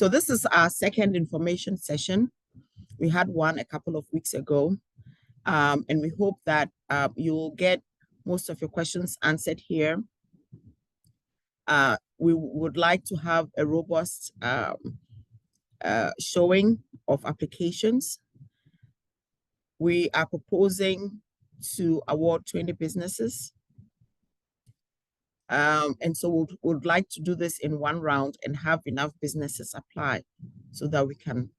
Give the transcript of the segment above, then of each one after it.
So this is our second information session. We had one a couple of weeks ago, and we hope that you will get most of your questions answered here. We would like to have a robust showing of applications. We are proposing to award 20 businesses. And so we'd like to do this in one round and have enough businesses apply so that we can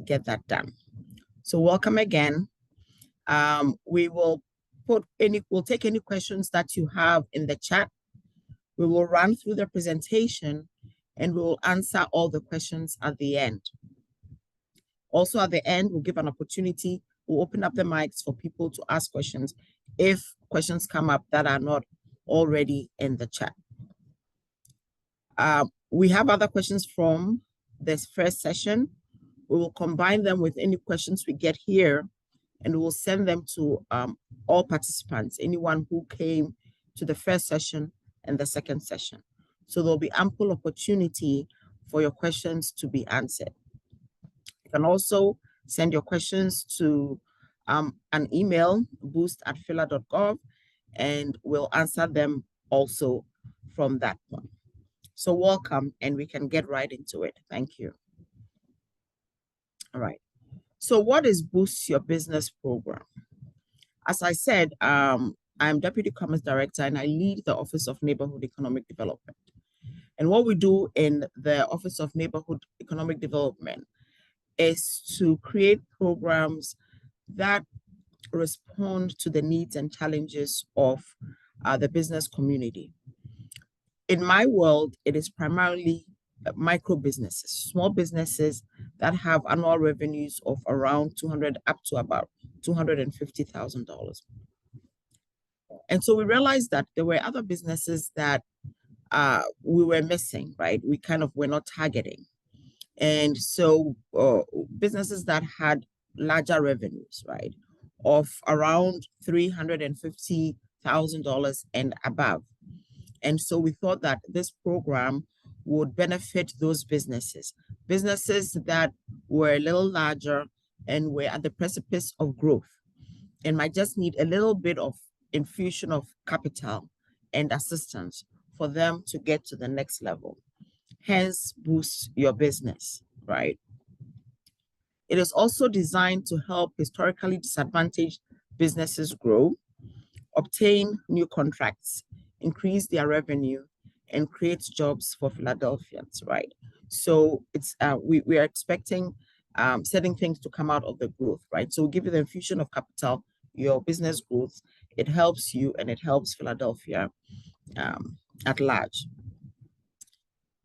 get that done. So welcome again. We'll take any questions that you have in the chat. We will run through the presentation and we will answer all the questions at the end. Also at the end, we'll give an opportunity, we'll open up the mics for people to ask questions if questions come up that are not already in the chat. We have other questions from this first session. We will combine them with any questions we get here, and we will send them to all participants, anyone who came to the first session and the second session. So there'll be ample opportunity for your questions to be answered. You can also send your questions to an email, boost@phila.gov, and we'll answer them also from that point. So welcome, and we can get right into it. Thank you. All right. So what is Boost Your Business program? As I said, I'm Deputy Commerce Director, and I lead the Office of Neighborhood Economic Development. And what we do in the Office of Neighborhood Economic Development is to create programs that respond to the needs and challenges of the business community. In my world, it is primarily micro businesses, small businesses that have annual revenues of around 200 up to about $250,000. And so we realized that there were other businesses that we were missing, right? We kind of were not targeting. And so businesses that had larger revenues, right, of around $350,000 and above. And so we thought that this program would benefit those businesses that were a little larger and were at the precipice of growth and might just need a little bit of infusion of capital and assistance for them to get to the next level. Hence, Boost Your Business, right? It is also designed to help historically disadvantaged businesses grow, obtain new contracts, increase their revenue, and create jobs for Philadelphians, right? So it's we are expecting certain things to come out of the growth, right? So we'll give you the infusion of capital, your business growth. It helps you and it helps Philadelphia at large.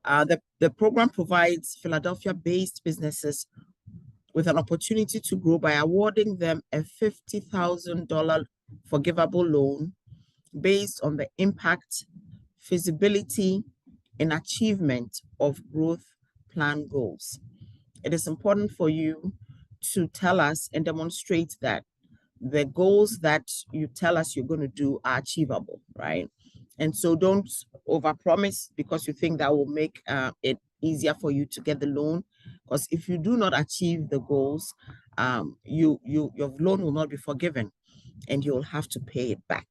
The program provides Philadelphia-based businesses with an opportunity to grow by awarding them a $50,000 forgivable loan based on the impact, feasibility, and achievement of growth plan goals. It is important for you to tell us and demonstrate that the goals that you tell us you're going to do are achievable, right? And so don't overpromise because you think that will make it easier for you to get the loan. Because if you do not achieve the goals, your loan will not be forgiven and you'll have to pay it back.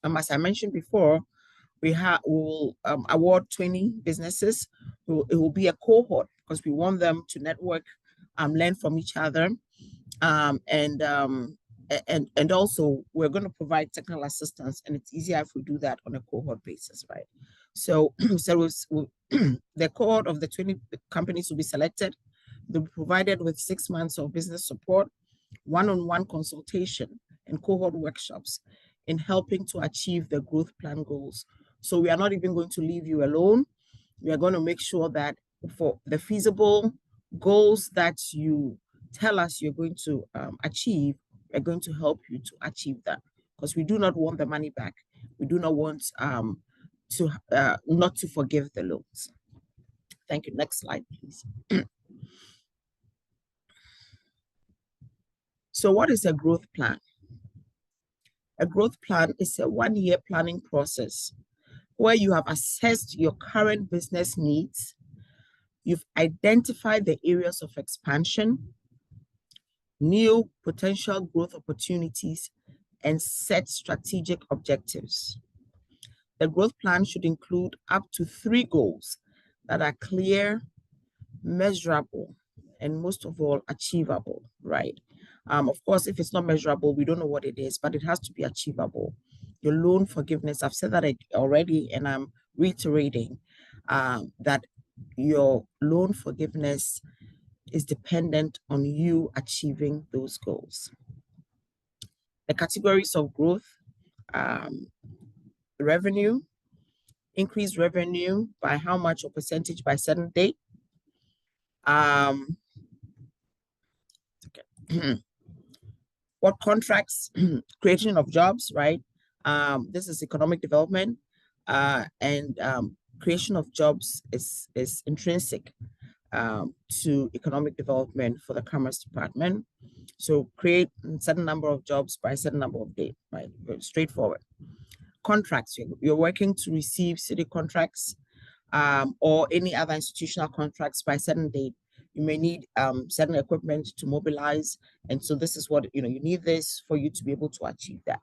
As I mentioned before, we will award 20 businesses. It will be a cohort because we want them to network, learn from each other, and also we're going to provide technical assistance, and it's easier if we do that on a cohort basis, right? So, the cohort of the 20 companies will be selected. They'll be provided with 6 months of business support, one-on-one consultation, and cohort workshops in helping to achieve the growth plan goals. So we are not even going to leave you alone. We are going to make sure that for the feasible goals that you tell us you're going to achieve, we're going to help you to achieve that because we do not want the money back. We do not want not to forgive the loans. Thank you. Next slide, please. So what is a growth plan? A growth plan is a one-year planning process where you have assessed your current business needs, You've identified the areas of expansion, new potential growth opportunities, and set strategic objectives. The growth plan should include up to 3 goals that are clear, measurable, and most of all, achievable, right? Of course, if it's not measurable, we don't know what it is, but it has to be achievable. Your loan forgiveness, I've said that already, and I'm reiterating that your loan forgiveness is dependent on you achieving those goals. The categories of growth, revenue, increase revenue by how much or percentage by certain date. Okay. What contracts, creation of jobs, right? This is economic development, and creation of jobs is intrinsic to economic development for the Commerce Department. So create a certain number of jobs by a certain number of days, right? Very straightforward. Contracts, you're working to receive city contracts or any other institutional contracts by a certain date. You may need certain equipment to mobilize. And so this is what, you need this for you to be able to achieve that.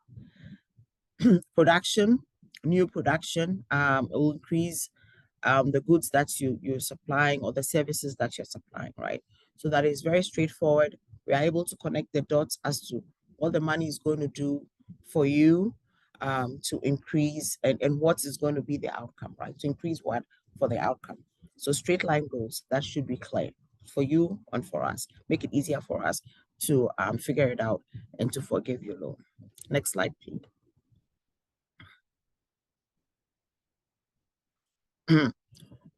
Production, new production, it will increase the goods that you're supplying or the services that you're supplying, right? So that is very straightforward. We are able to connect the dots as to what the money is going to do for you to increase and what is going to be the outcome, right? To increase what for the outcome. So straight line goals, that should be clear for you and for us. Make it easier for us to figure it out and to forgive your loan. Next slide, please.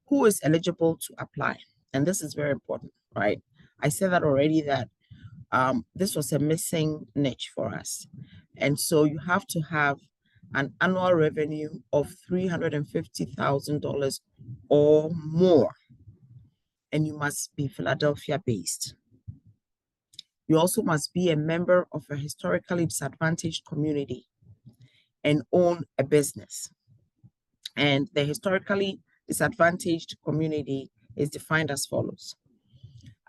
Who is eligible to apply? And this is very important, right? I said that already that this was a missing niche for us. And so you have to have an annual revenue of $350,000 or more. And you must be Philadelphia based. You also must be a member of a historically disadvantaged community and own a business. And the historically disadvantaged community is defined as follows.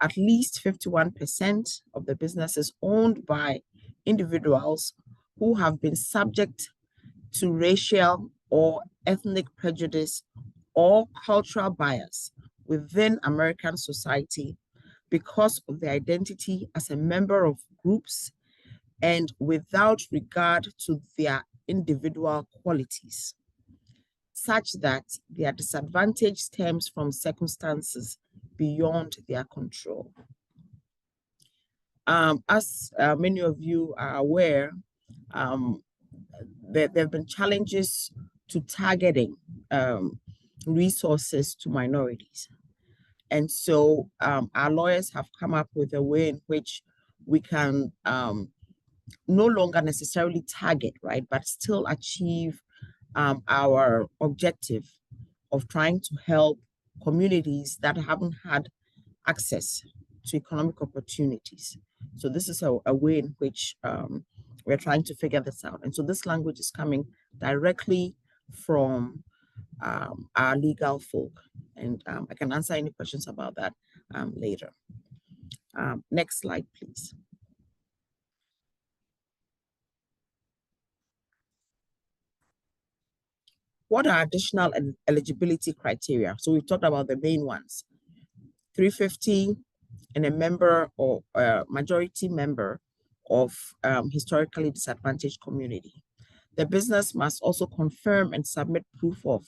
At least 51% of the businesses owned by individuals who have been subject to racial or ethnic prejudice or cultural bias within American society because of their identity as a member of groups and without regard to their individual qualities, such that their disadvantage stems from circumstances beyond their control. As many of you are aware, there have been challenges to targeting resources to minorities. And so our lawyers have come up with a way in which we can no longer necessarily target, right, but still achieve our objective of trying to help communities that haven't had access to economic opportunities. So this is a way in which we're trying to figure this out. And so this language is coming directly from our legal folk. And I can answer any questions about that later. Next slide, please. What are additional eligibility criteria? So we've talked about the main ones. 350 and a member or majority member of historically disadvantaged community. The business must also confirm and submit proof of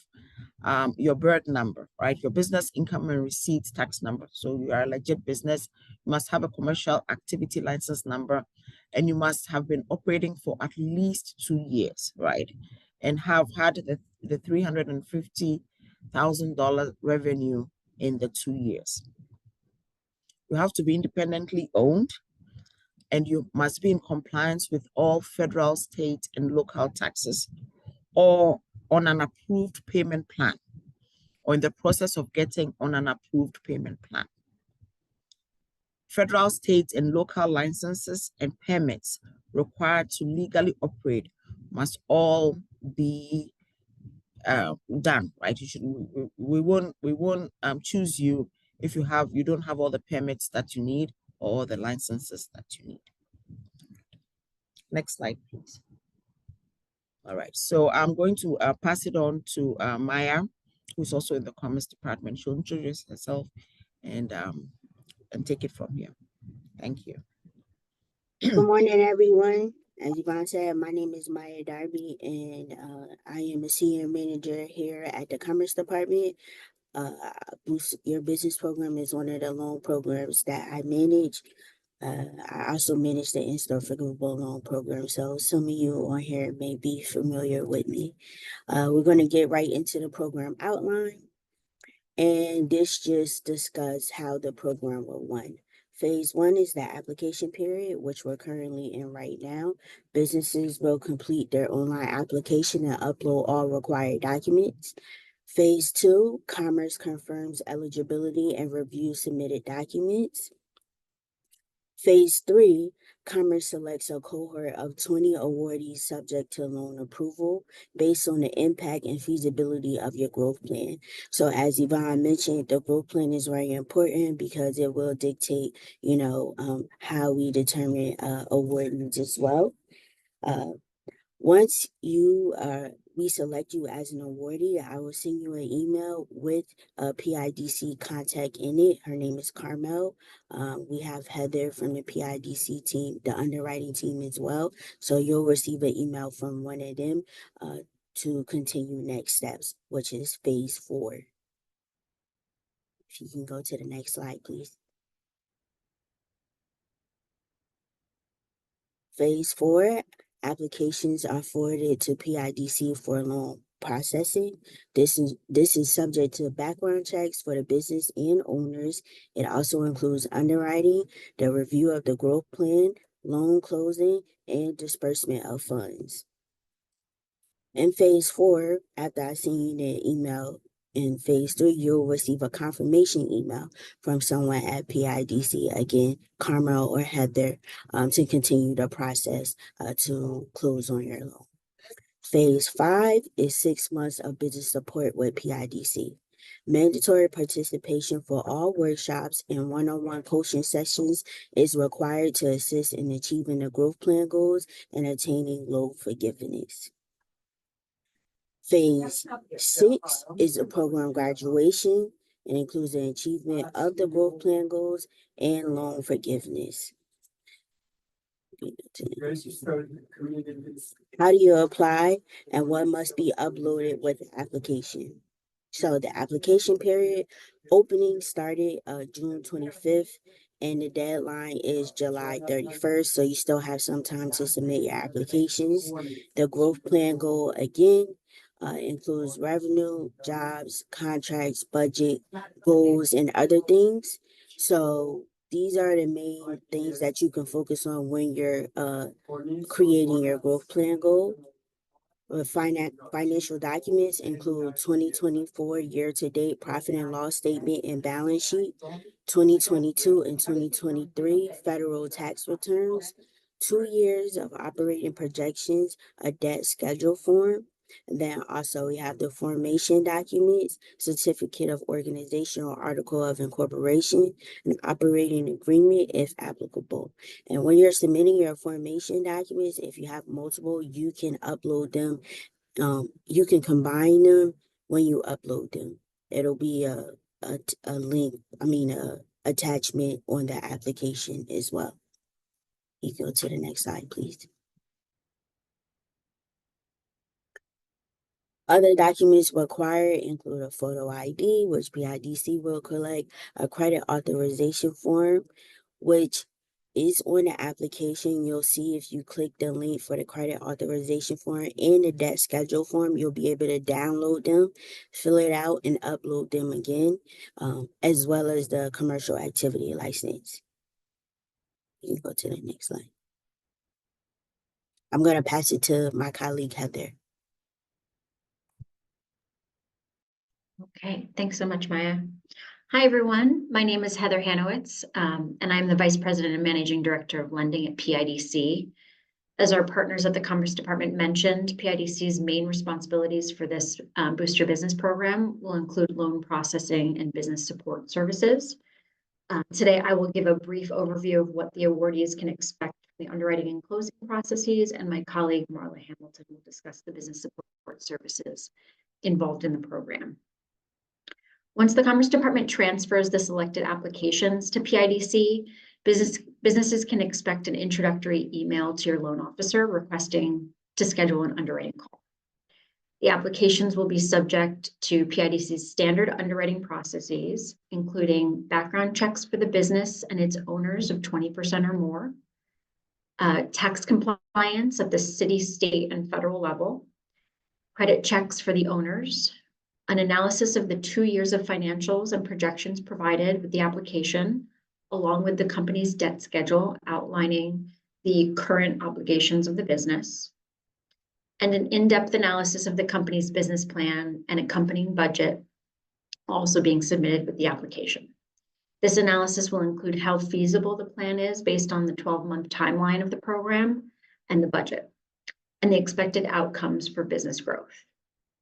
your birth number, right? Your business income and receipts tax number. So you are a legit business. You must have a commercial activity license number, and you must have been operating for at least 2 years, right? And have had the $350,000 revenue in the 2 years. You have to be independently owned, and you must be in compliance with all federal, state, and local taxes, or on an approved payment plan, or in the process of getting on an approved payment plan. Federal, state, and local licenses and permits required to legally operate must all be done, right? We won't choose you if you don't have all the permits that you need or the licenses that you need. Next slide, please. All right, so I'm going to pass it on to Maya, who's also in the commerce department. She'll introduce herself and take it from here. Thank you. Good morning, everyone. As Yvonne said, my name is Maya Darby, and I am a senior manager here at the Commerce Department. Boost Your Business program is one of the loan programs that I manage. I also manage the in-store forgivable loan program, so some of you on here may be familiar with me. We're going to get right into the program outline. And this just discuss how the program will run. Phase 1 is the application period, which we're currently in right now. Businesses will complete their online application and upload all required documents. Phase 2, Commerce confirms eligibility and reviews submitted documents. Phase 3, Commerce selects a cohort of 20 awardees subject to loan approval based on the impact and feasibility of your growth plan. So as Yvonne mentioned, the growth plan is very important because it will dictate, how we determine awardees as well. Once we select you as an awardee, I will send you an email with a PIDC contact in it. Her name is Carmel. We have Heather from the PIDC team, the underwriting team as well. So you'll receive an email from one of them to continue next steps, which is phase 4. If you can go to the next slide, please. Phase 4, applications are forwarded to PIDC for loan processing. This is subject to background checks for the business and owners. It also includes underwriting, the review of the growth plan, loan closing, and disbursement of funds. In phase 4, after I send you the email, in phase 3, you'll receive a confirmation email from someone at PIDC, again, Carmel or Heather, to continue the process to close on your loan. Phase 5 is 6 months of business support with PIDC. Mandatory participation for all workshops and one-on-one coaching sessions is required to assist in achieving the growth plan goals and attaining loan forgiveness. Phase 6 is a program graduation and includes the achievement of the growth plan goals and loan forgiveness. How do you apply and what must be uploaded with the application? So the application period opening started June 25th and the deadline is July 31st. So you still have some time to submit your applications. The growth plan goal again includes revenue, jobs, contracts, budget, goals, and other things. So these are the main things that you can focus on when you're creating your growth plan goal. Financial documents include 2024 year-to-date profit and loss statement and balance sheet, 2022 and 2023 federal tax returns, 2 years of operating projections, a debt schedule form. And then also we have the formation documents, certificate of organization or article of incorporation, an operating agreement if applicable. And when you're submitting your formation documents, if you have multiple, you can upload them. You can combine them when you upload them. It'll be a link, a attachment on the application as well. You go to the next slide, please. Other documents required include a photo ID, which PIDC will collect, a credit authorization form, which is on the application. You'll see if you click the link for the credit authorization form and the debt schedule form, you'll be able to download them, fill it out, and upload them again, as well as the commercial activity license. You can go to the next slide. I'm going to pass it to my colleague, Heather. Okay, thanks so much, Maya. Hi, everyone. My name is Heather Hanowitz, and I'm the Vice President and Managing Director of Lending at PIDC. As our partners at the Commerce Department mentioned, PIDC's main responsibilities for this Boost Your Business program will include loan processing and business support services. Today, I will give a brief overview of what the awardees can expect from the underwriting and closing processes, and my colleague Marla Hamilton will discuss the business support services involved in the program. Once the Commerce Department transfers the selected applications to PIDC, businesses can expect an introductory email to your loan officer requesting to schedule an underwriting call. The applications will be subject to PIDC's standard underwriting processes, including background checks for the business and its owners of 20% or more, tax compliance at the city, state, and federal level, credit checks for the owners, an analysis of the 2 years of financials and projections provided with the application, along with the company's debt schedule outlining the current obligations of the business, and an in-depth analysis of the company's business plan and accompanying budget also being submitted with the application. This analysis will include how feasible the plan is based on the 12-month timeline of the program and the budget, and the expected outcomes for business growth.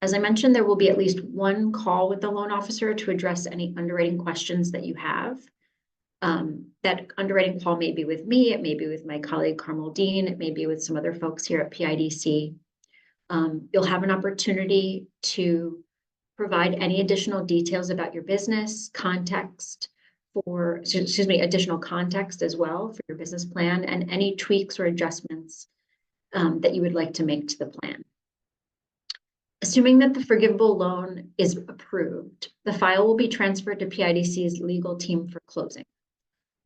As I mentioned, there will be at least one call with the loan officer to address any underwriting questions that you have. That underwriting call may be with me, it may be with my colleague Carmel Dean, it may be with some other folks here at PIDC. You'll have an opportunity to provide any additional details about your business, additional context as well for your business plan, and any tweaks or adjustments that you would like to make to the plan. Assuming that the forgivable loan is approved, the file will be transferred to PIDC's legal team for closing.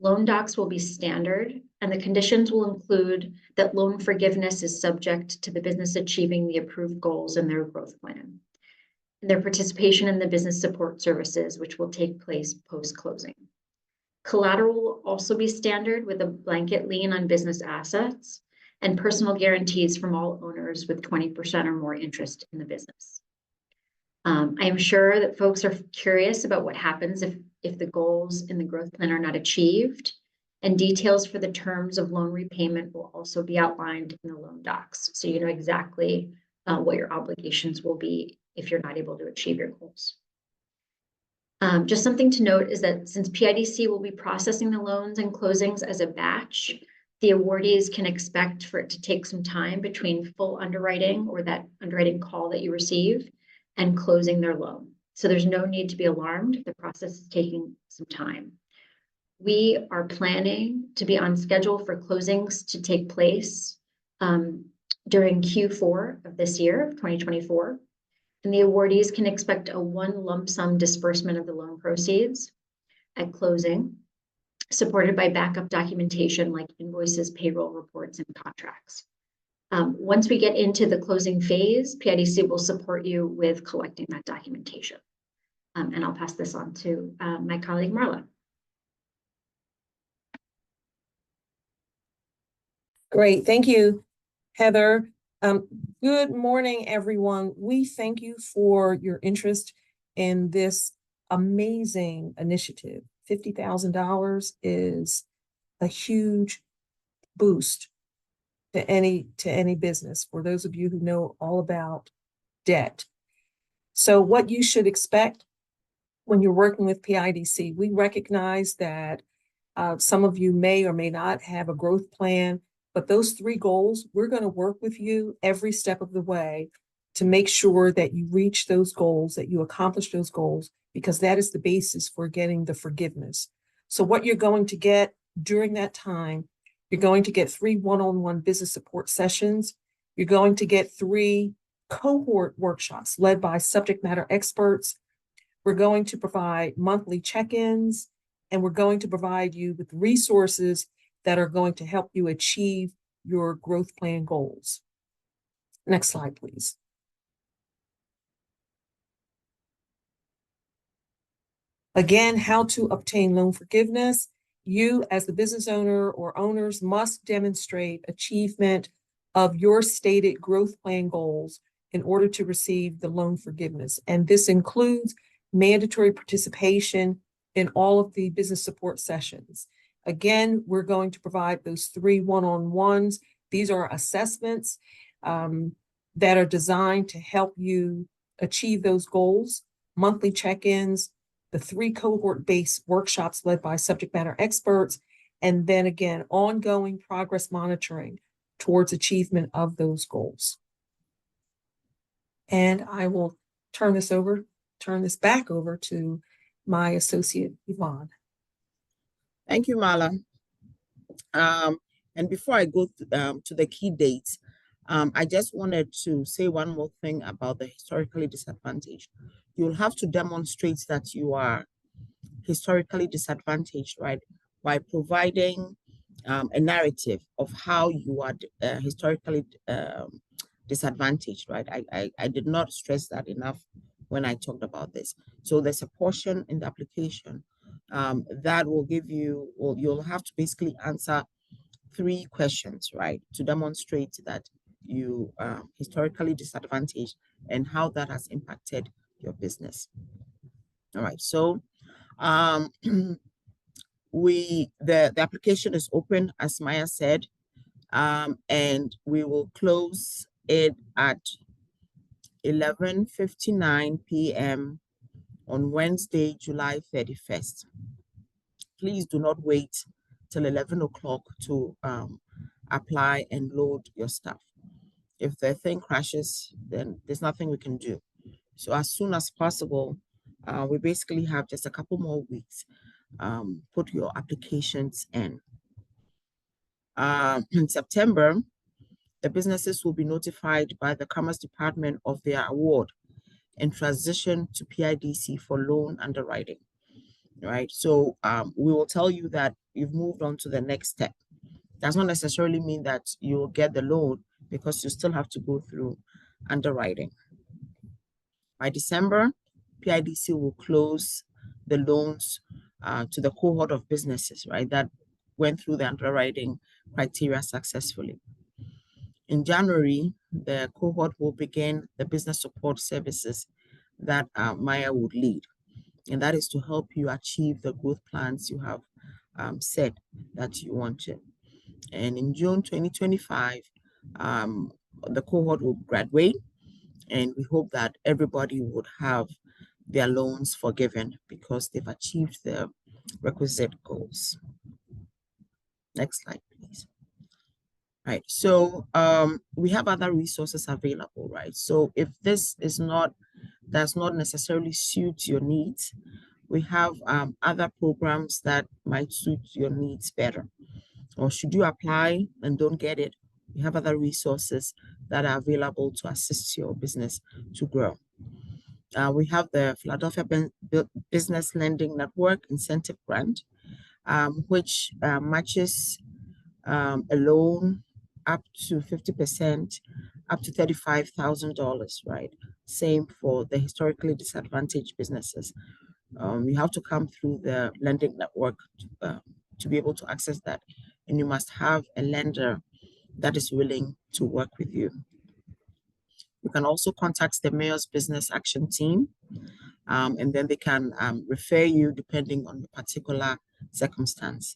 Loan docs will be standard, and the conditions will include that loan forgiveness is subject to the business achieving the approved goals in their growth plan, and their participation in the business support services, which will take place post-closing. Collateral will also be standard with a blanket lien on business assets and personal guarantees from all owners with 20% or more interest in the business. I am sure that folks are curious about what happens if the goals in the growth plan are not achieved, and details for the terms of loan repayment will also be outlined in the loan docs. So you know exactly what your obligations will be if you're not able to achieve your goals. Just something to note is that since PIDC will be processing the loans and closings as a batch, the awardees can expect for it to take some time between full underwriting or that underwriting call that you receive and closing their loan. So there's no need to be alarmed. The process is taking some time. We are planning to be on schedule for closings to take place during Q4 of this year, of 2024. And the awardees can expect a one lump sum disbursement of the loan proceeds at closing, supported by backup documentation like invoices, payroll reports, and contracts. Once we get into the closing phase, PIDC will support you with collecting that documentation. And I'll pass this on to my colleague, Marla. Great, thank you, Heather. Good morning, everyone. We thank you for your interest in this amazing initiative. $50,000 is a huge boost to any business, for those of you who know all about debt. So what you should expect when you're working with PIDC, we recognize that some of you may or may not have a growth plan, but those 3 goals, we're going to work with you every step of the way to make sure that you reach those goals, that you accomplish those goals, because that is the basis for getting the forgiveness. So what you're going to get during that time, you're going to get 3 one-on-one business support sessions. You're going to get 3 cohort workshops led by subject matter experts. We're going to provide monthly check-ins, and we're going to provide you with resources that are going to help you achieve your growth plan goals. Next slide, please. Again, how to obtain loan forgiveness. You, as the business owner or owners, must demonstrate achievement of your stated growth plan goals in order to receive the loan forgiveness. And this includes mandatory participation in all of the business support sessions. Again, we're going to provide those 3 one-on-ones These are assessments that are designed to help you achieve those goals, monthly check-ins, the 3 cohort-based workshops led by subject matter experts, and then again, ongoing progress monitoring towards achievement of those goals. And I will turn this back over to my associate, Yvonne. Thank you, Marla. And before I go to the key dates, I just wanted to say one more thing about the historically disadvantaged. You'll have to demonstrate that you are historically disadvantaged, right? By providing a narrative of how you are historically disadvantaged, right? I did not stress that enough when I talked about this. So there's a portion in the application that will give you, well, you'll have to basically answer 3 questions, right? To demonstrate that you are historically disadvantaged and how that has impacted your business. All right, so the application is open, as Maya said, and we will close it at 11:59 p.m. on Wednesday, July 31st. Please do not wait till 11 o'clock to apply and load your stuff. If the thing crashes, then there's nothing we can do. So as soon as possible, we basically have just a couple more weeks. Put your applications in. In September, the businesses will be notified by the Commerce Department of their award and transition to PIDC for loan underwriting, right? So we will tell you that you've moved on to the next step. Does not necessarily mean that you will get the loan, because you still have to go through underwriting. By December, PIDC will close the loans to the cohort of businesses, right, that went through the underwriting criteria successfully. In January, the cohort will begin the business support services that Maya would lead, and that is to help you achieve the growth plans you have said that you want to. And in June 2025, the cohort will graduate, and we hope that everybody would have their loans forgiven because they've achieved the requisite goals. Next slide, please. Right, so we have other resources available, right? So if this does not necessarily suit your needs, we have other programs that might suit your needs better. Or should you apply and don't get it, we have other resources that are available to assist your business to grow. We have the Philadelphia Business Lending Network Incentive Grant, which matches a loan up to 50%, up to $35,000, right? Same for the historically disadvantaged businesses. You have to come through the lending network to be able to access that. And you must have a lender that is willing to work with you. You can also contact the Mayor's Business Action Team, and then they can refer you depending on the particular circumstance.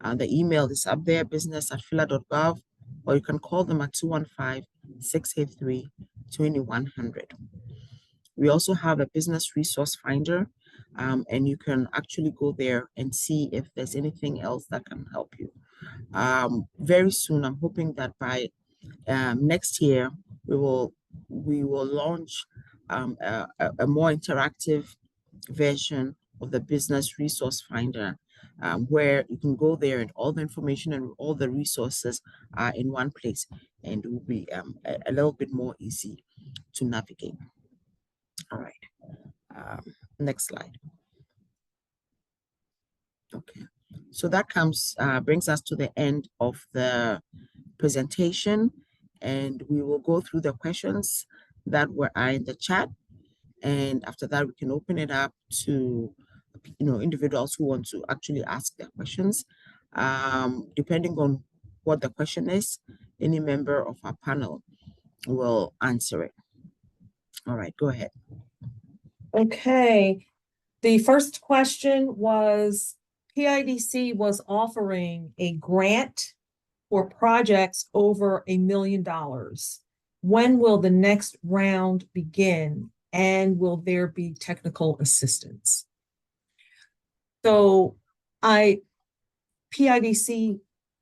The email is up there, business@phila.gov, or you can call them at 215-683-2100. We also have a business resource finder, and you can actually go there and see if there's anything else that can help you. Very soon, I'm hoping that by next year, we will launch a more interactive version of the business resource finder, where you can go there and all the information and all the resources are in one place, and it will be a little bit more easy to navigate. All right, next slide. Okay, so that brings us to the end of the presentation, and we will go through the questions that were in the chat, and after that we can open it up to individuals who want to actually ask their questions. Depending on what the question is, any member of our panel will answer it. All right, go ahead. Okay, the first question was, PIDC was offering a grant for projects over $1 million. When will the next round begin? And will there be technical assistance? So PIDC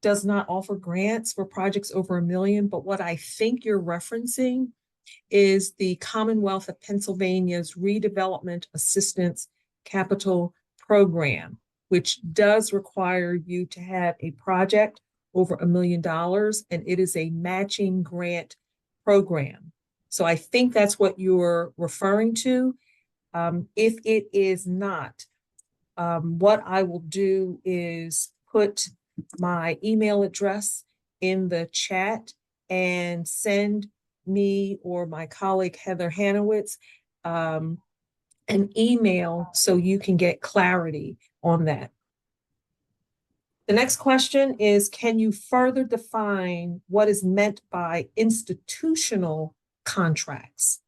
does not offer grants for projects over $1 million, but what I think you're referencing is the Commonwealth of Pennsylvania's Redevelopment Assistance Capital Program, which does require you to have a project over $1 million, and it is a matching grant program. So I think that's what you're referring to. If it is not, what I will do is put my email address in the chat and send me or my colleague Heather Hanowitz an email so you can get clarity on that. The next question is, can you further define what is meant by institutional contracts?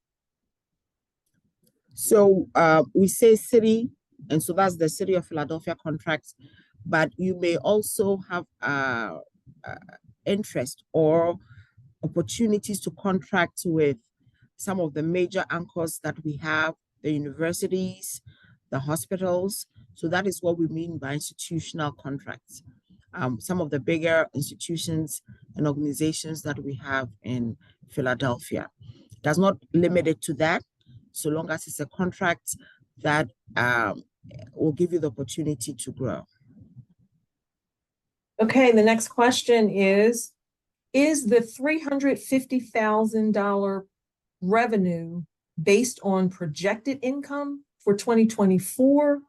So we say city, and so that's the City of Philadelphia contracts, but you may also have interest or opportunities to contract with some of the major anchors that we have, the universities, the hospitals. So that is what we mean by institutional contracts. Some of the bigger institutions and organizations that we have in Philadelphia. Does not limit it to that, so long as it's a contract that will give you the opportunity to grow. Okay, the next question is the $350,000 revenue based on projected income for 2024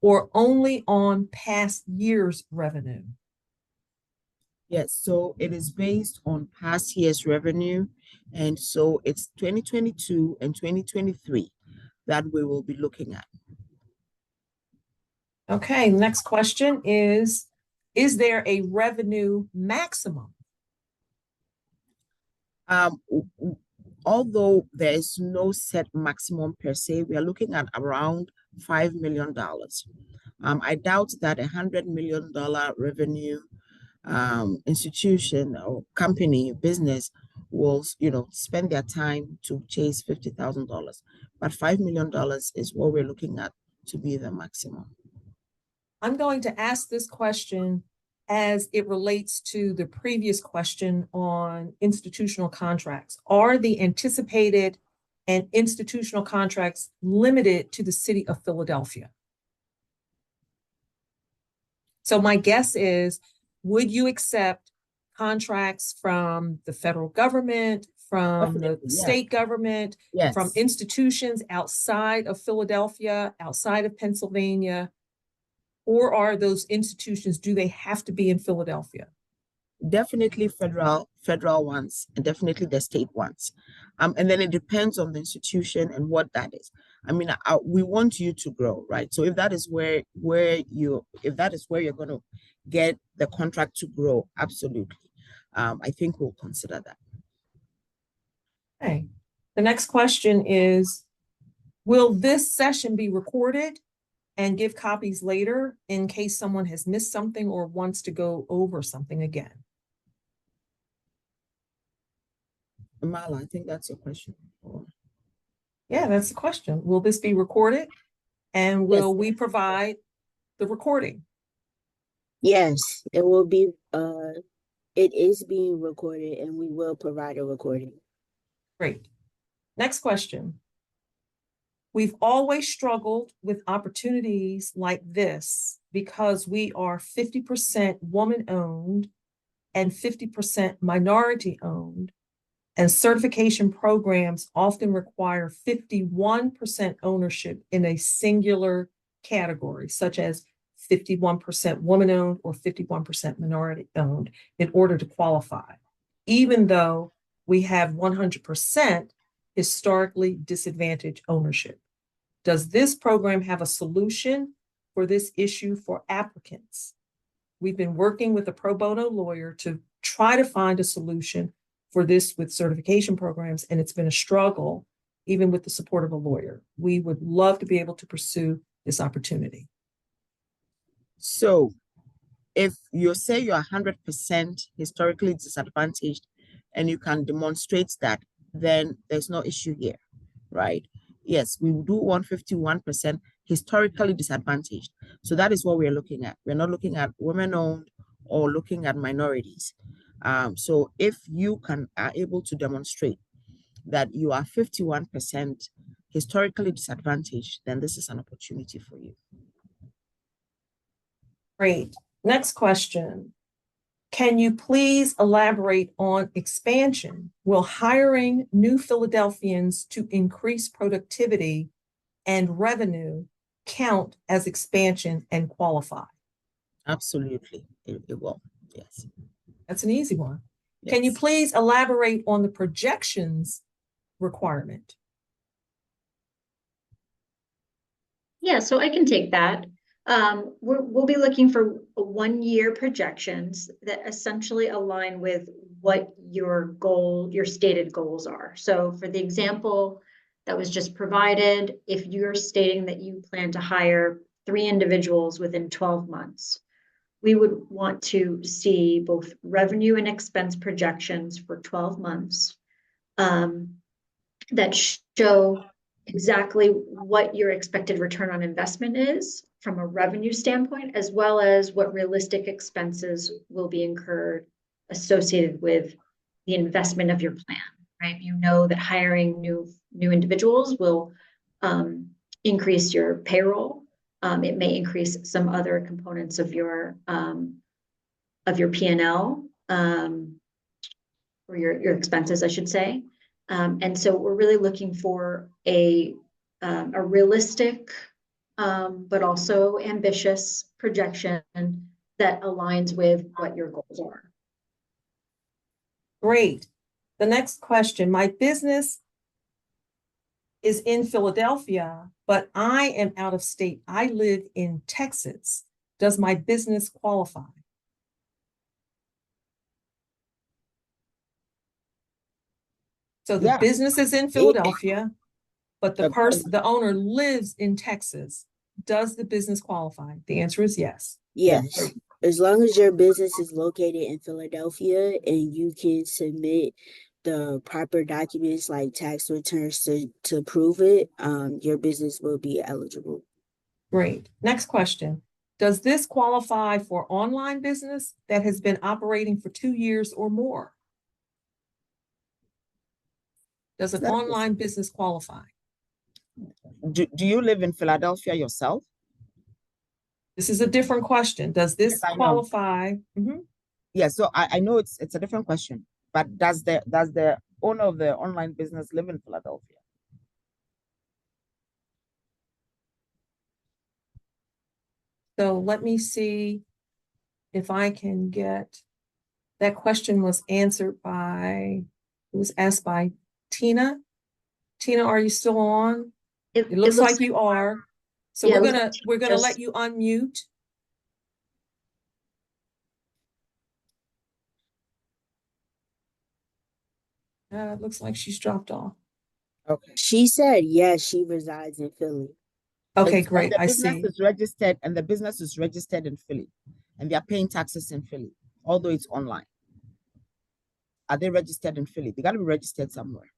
or only on past year's revenue? Yes, so it is based on past year's revenue. And so it's 2022 and 2023 that we will be looking at. Okay, next question is there a revenue maximum? Although there is no set maximum per se, we are looking at around $5 million. I doubt that $100 million revenue institution or company business will spend their time to chase $50,000, but $5 million is what we're looking at to be the maximum. I'm going to ask this question as it relates to the previous question on institutional contracts. Are the anticipated and institutional contracts limited to the city of Philadelphia? So my guess is, would you accept contracts from the federal government, from the state government, from institutions outside of Philadelphia, outside of Pennsylvania? Or are those institutions, do they have to be in Philadelphia? Definitely federal ones, and definitely the state ones. And then it depends on the institution and what that is. I mean, we want you to grow, right? So if that is where you're going to get the contract to grow, absolutely. I think we'll consider that. Okay. The next question is, will this session be recorded and give copies later in case someone has missed something or wants to go over something again? Mala, I think that's your question. Yeah, that's the question. Will this be recorded? And will we provide the recording? Yes, it will be, it is being recorded and we will provide a recording. Great. Next question. We've always struggled with opportunities like this because we are 50% woman-owned and 50% minority-owned, and certification programs often require 51% ownership in a singular category, such as 51% woman-owned or 51% minority-owned, in order to qualify, even though we have 100% historically disadvantaged ownership. Does this program have a solution for this issue for applicants? We've been working with a pro bono lawyer to try to find a solution for this with certification programs, and it's been a struggle, even with the support of a lawyer. We would love to be able to pursue this opportunity. So If you say you're 100% historically disadvantaged and you can demonstrate that, then there's no issue here, right? Yes, we do want 51% historically disadvantaged. So that is what we're looking at. We're not looking at women-owned or looking at minorities. So if you are able to demonstrate that you are 51% historically disadvantaged, then this is an opportunity for you. Great. Next question. Can you please elaborate on expansion? Will hiring new Philadelphians to increase productivity and revenue count as expansion and qualify? Absolutely, it will, yes. That's an easy one. Yes. Can you please elaborate on the projections requirement? Yeah, so I can take that. We'll be looking for 1-year projections that essentially align with what your stated goals are. So for the example that was just provided, if you're stating that you plan to hire 3 individuals within 12 months, we would want to see both revenue and expense projections for 12 months that show exactly what your expected return on investment is from a revenue standpoint, as well as what realistic expenses will be incurred associated with the investment of your plan, right? You know that hiring new individuals will increase your payroll. It may increase some other components of your P&L, or your expenses, I should say. And so we're really looking for a realistic, but also ambitious projection that aligns with what your goals are. Great. The next question, my business is in Philadelphia, but I am out of state. I live in Texas. Does my business qualify? So the business is in Philadelphia, but the owner lives in Texas. Does the business qualify? The answer is yes. Yes. As long as your business is located in Philadelphia and you can submit the proper documents like tax returns to prove it, your business will be eligible. Great. Next question. Does this qualify for online business that has been operating for 2 years or more? Does an online business qualify? Do you live in Philadelphia yourself? This is a different question. Does this qualify? Yeah, so I know it's a different question, but does the owner of the online business live in Philadelphia? So let me see if I can get, that question was answered by, it was asked by Tina. Tina, are you still on? It looks like you are. So yeah, we're gonna let you unmute. It looks like she's dropped off. Okay. She said yes, she resides in Philly. Okay, great. I see. The business is registered, and the business is registered in Philly, and they are paying taxes in Philly, although it's online. Are they registered in Philly? They got to be registered somewhere.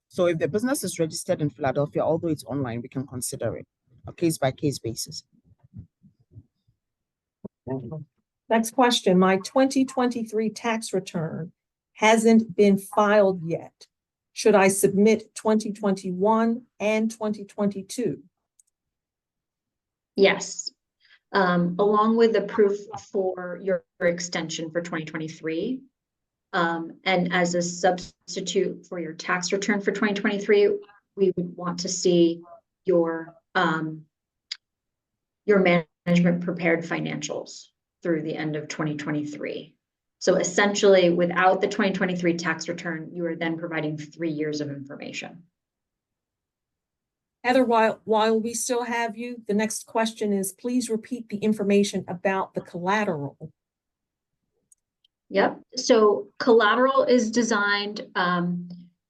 So if the business is registered in Philadelphia, although it's online, we can consider it a case-by-case basis. Next question. My 2023 tax return hasn't been filed yet. Should I submit 2021 and 2022? Yes. Along with the proof for your extension for 2023. And as a substitute for your tax return for 2023, we would want to see your management prepared financials through the end of 2023. So essentially, without the 2023 tax return, you are then providing 3 years of information. Heather, while we still have you, the next question is, please repeat the information about the collateral. Yep. So collateral is designed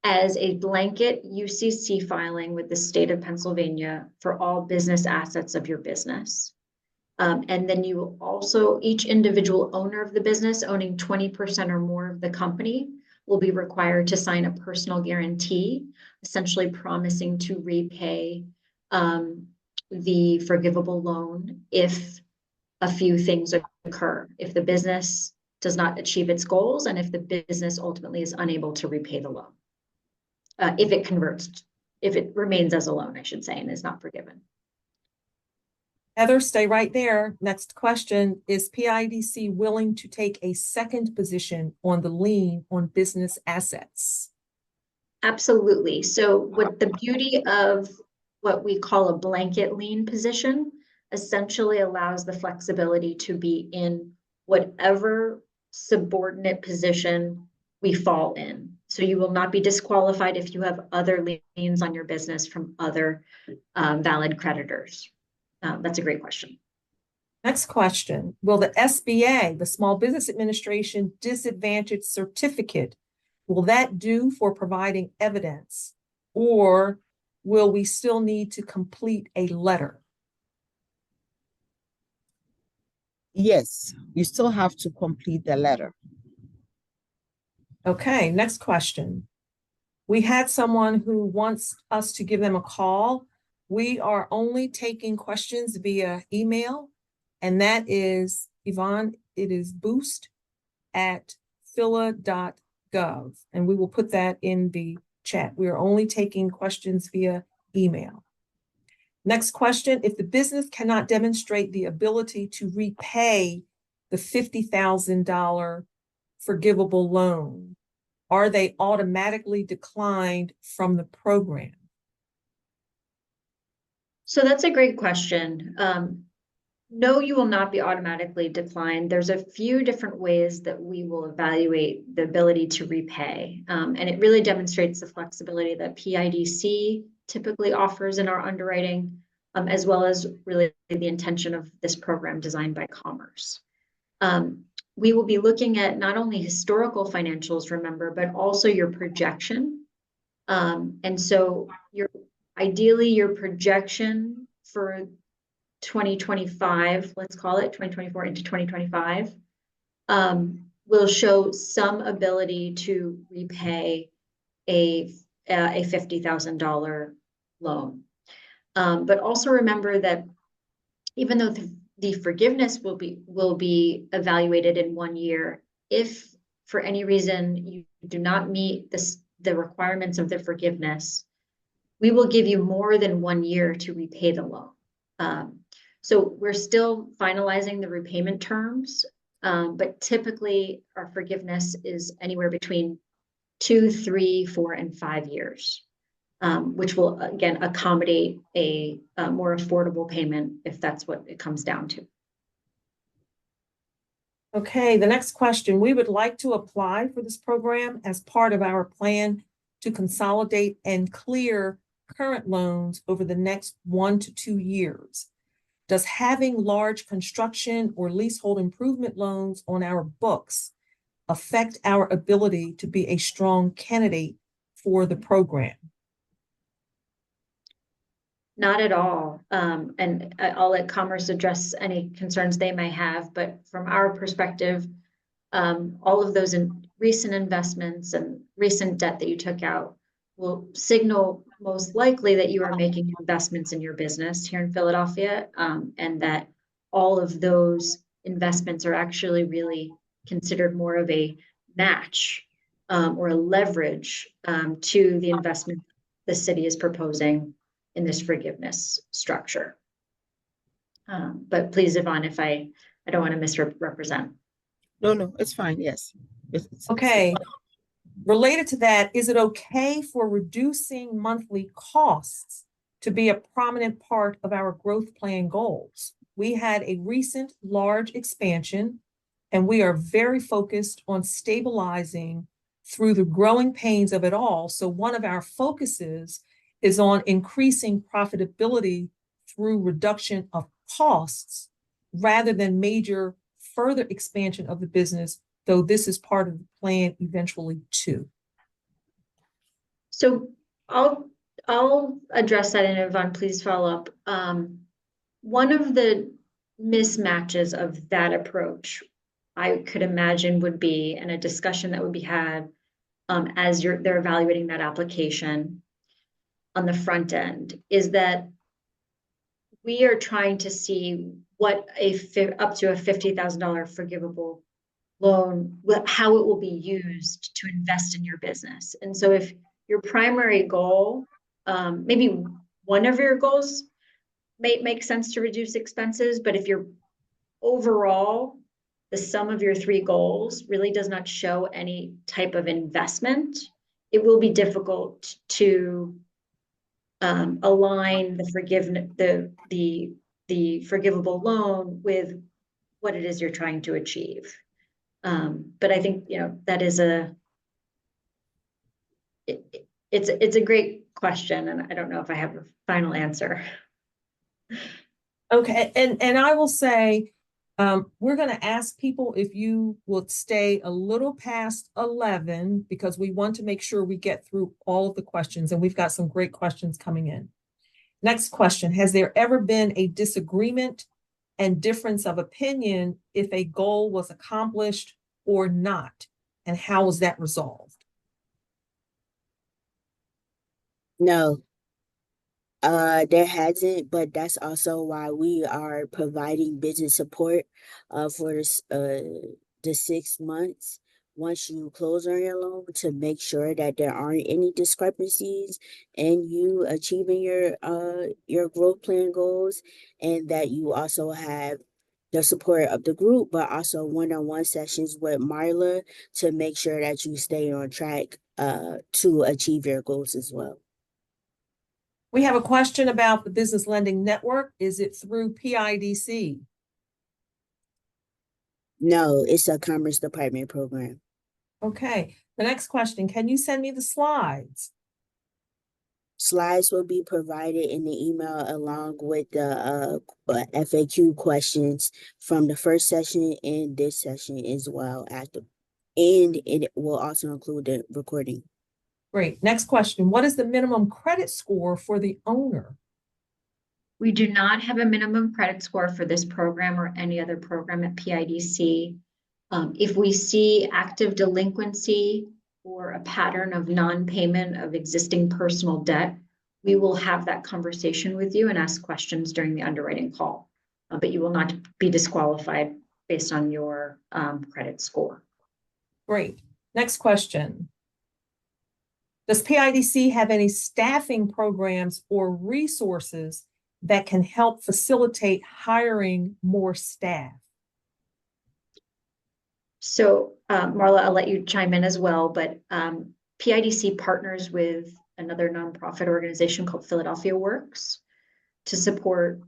as a blanket UCC filing with the state of Pennsylvania for all business assets of your business. And then you will also, each individual owner of the business owning 20% or more of the company will be required to sign a personal guarantee, essentially promising to repay the forgivable loan if a few things occur. If the business does not achieve its goals and if the business ultimately is unable to repay the loan. If it remains as a loan, I should say, and is not forgiven. Heather, stay right there. Next question, is PIDC willing to take a second position on the lien on business assets? Absolutely. So what the beauty of what we call a blanket lien position essentially allows the flexibility to be in whatever subordinate position we fall in. So you will not be disqualified if you have other liens on your business from other valid creditors. That's a great question. Next question, will the SBA, the Small Business Administration Disadvantage Certificate, will that do for providing evidence, or will we still need to complete a letter? Yes, you still have to complete the letter. Okay, next question. We had someone who wants us to give them a call. We are only taking questions via email, and that is, Yvonne, it is boost@phila.gov, and we will put that in the chat. We are only taking questions via email. Next question, if the business cannot demonstrate the ability to repay the $50,000 forgivable loan, are they automatically declined from the program? So that's a great question. No, you will not be automatically declined. There's a few different ways that we will evaluate the ability to repay. And it really demonstrates the flexibility that PIDC typically offers in our underwriting, as well as really the intention of this program designed by Commerce. We will be looking at not only historical financials, remember, but also your projection. And so ideally your projection for 2025, let's call it 2024 into 2025, will show some ability to repay a $50,000 loan. But also remember that even though the forgiveness will be evaluated in 1 year, if for any reason you do not meet the requirements of the forgiveness, we will give you more than 1 year to repay the loan. So we're still finalizing the repayment terms, but typically our forgiveness is anywhere between 2, 3, 4, and 5 years, which will again accommodate a more affordable payment if that's what it comes down to. Okay, the next question. We would like to apply for this program as part of our plan to consolidate and clear current loans over the next 1 to 2 years. Does having large construction or leasehold improvement loans on our books affect our ability to be a strong candidate for the program? Not at all. And I'll let Commerce address any concerns they may have, but from our perspective, all of those recent investments and recent debt that you took out will signal most likely that you are making investments in your business here in Philadelphia, and that all of those investments are actually really considered more of a match or a leverage to the investment the city is proposing in this forgiveness structure. But please, Yvonne, if I don't want to misrepresent. No, it's fine. Yes. Okay. Related to that, is it okay for reducing monthly costs to be a prominent part of our growth plan goals? We had a recent large expansion, and we are very focused on stabilizing through the growing pains of it all. So one of our focuses is on increasing profitability through reduction of costs rather than major further expansion of the business, though this is part of the plan eventually too. So I'll address that, and Yvonne, please follow up. One of the mismatches of that approach, I could imagine would be, and a discussion that would be had as they're evaluating that application on the front end, is that we are trying to see what up to a $50,000 forgivable loan, how it will be used to invest in your business. And so if your primary goal, maybe one of your goals may make sense to reduce expenses, but if your overall, the sum of your three goals really does not show any type of investment, it will be difficult to align the forgivable loan with what it is you're trying to achieve. But I think, that is it's a great question, and I don't know if I have a final answer. Okay, and I will say, we're going to ask people if you would stay a little past 11, because we want to make sure we get through all of the questions, and we've got some great questions coming in. Next question: has there ever been a disagreement and difference of opinion if a goal was accomplished or not? And how was that resolved? No, there hasn't, but that's also why we are providing business support for this the 6 months once you close on your loan, to make sure that there aren't any discrepancies in you achieving your growth plan goals, and that you also have the support of the group, but also one-on-one sessions with Marla to make sure that you stay on track to achieve your goals as well. We have a question about the Business Lending Network. Is it through PIDC? No, it's a Commerce Department program. Okay. The next question: can you send me the slides? Slides will be provided in the email along with the FAQ questions from the first session and this session as well and it will also include the recording. Great. Next question: what is the minimum credit score for the owner? We do not have a minimum credit score for this program or any other program at PIDC. If we see active delinquency or a pattern of non-payment of existing personal debt, we will have that conversation with you and ask questions during the underwriting call. But you will not be disqualified based on your credit score. Great. Next question: does PIDC have any staffing programs or resources that can help facilitate hiring more staff? So, Marla, I'll let you chime in as well, but PIDC partners with another nonprofit organization called Philadelphia Works to support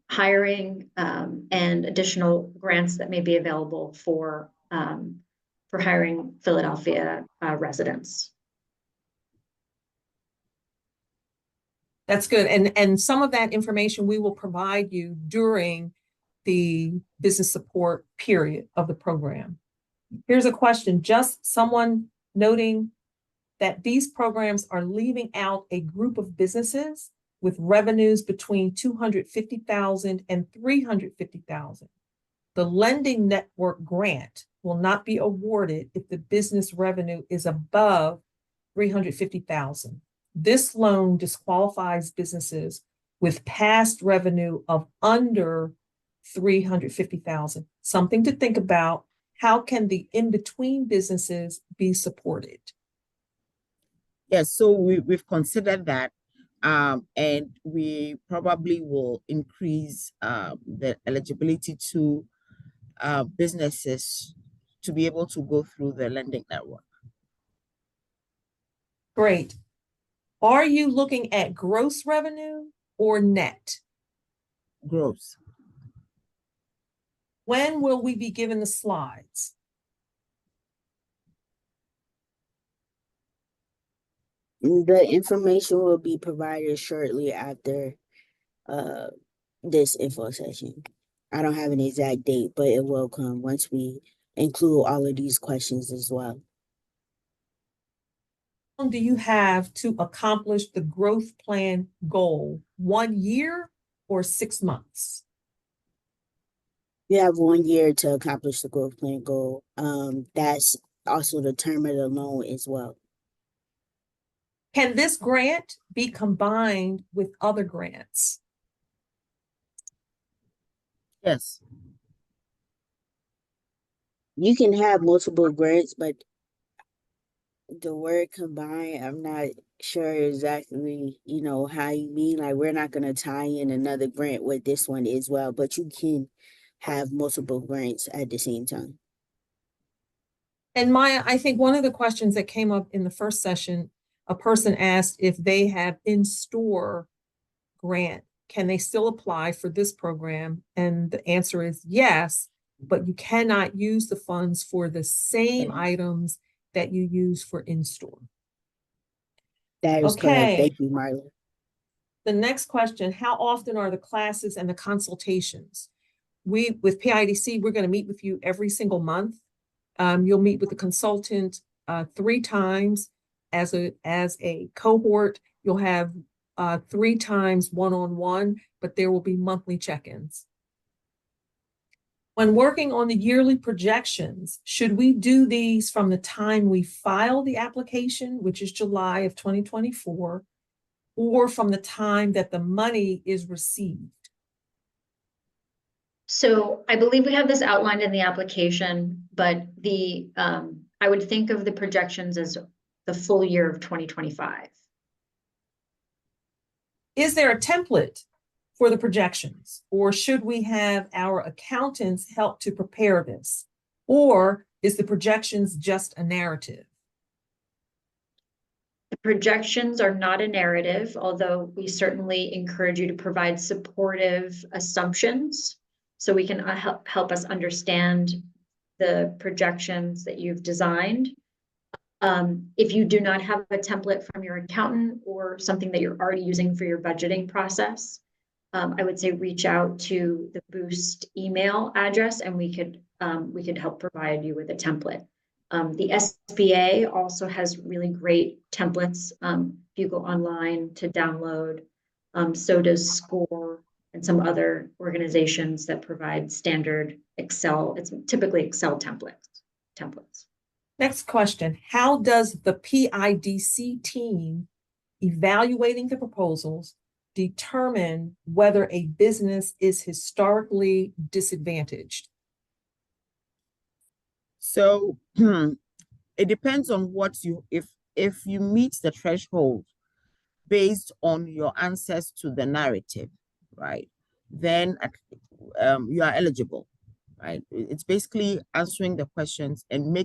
hiring and additional grants that may be available for hiring Philadelphia residents. That's good. And some of that information we will provide you during the business support period of the program. Here's a question: just someone noting that these programs are leaving out a group of businesses with revenues between $250,000 and $350,000. The lending network grant will not be awarded if the business revenue is above $350,000. This loan disqualifies businesses with past revenue of under $350,000. Something to think about. How can the in-between businesses be supported? Yes, so we've considered that, and we probably will increase the eligibility to businesses to be able to go through the lending network. Great. Are you looking at gross revenue or net? Gross. When will we be given the slides? The information will be provided shortly after this info session. I don't have an exact date, but it will come once we include all of these questions as well. How long do you have to accomplish the growth plan goal? 1 year or 6 months? You have 1 year to accomplish the growth plan goal. That's also the term of the loan as well. Can this grant be combined with other grants? Yes. You can have multiple grants, but the word combine, I'm not sure exactly, how you mean. Like, we're not going to tie in another grant with this one as well, but you can have multiple grants at the same time. And Maya, I think one of the questions that came up in the first session, a person asked if they have in-store grant, can they still apply for this program? And the answer is yes, but you cannot use the funds for the same items that you use for in-store. That is correct. Okay. Thank you, Marla. The next question, how often are the classes and the consultations? With PIDC, we're going to meet with you every single month. You'll meet with the consultant 3 times as a cohort. You'll have 3 times one-on-one, but there will be monthly check-ins. When working on the yearly projections, should we do these from the time we file the application, which is July of 2024, or from the time that the money is received? So I believe we have this outlined in the application, but I would think of the projections as the full year of 2025. Is there a template for the projections, or should we have our accountants help to prepare this? Or is the projections just a narrative? The projections are not a narrative, although we certainly encourage you to provide supportive assumptions so we can help us understand the projections that you've designed. If you do not have a template from your accountant or something that you're already using for your budgeting process, I would say reach out to the Boost email address and we could help provide you with a template. The SBA also has really great templates. If you go online to download, so does SCORE and some other organizations that provide standard Excel. It's typically Excel templates. Next question, how does the PIDC team evaluating the proposals determine whether a business is historically disadvantaged? So it depends on what if you meet the threshold based on your answers to the narrative, right? Then you are eligible, right? It's basically answering the questions and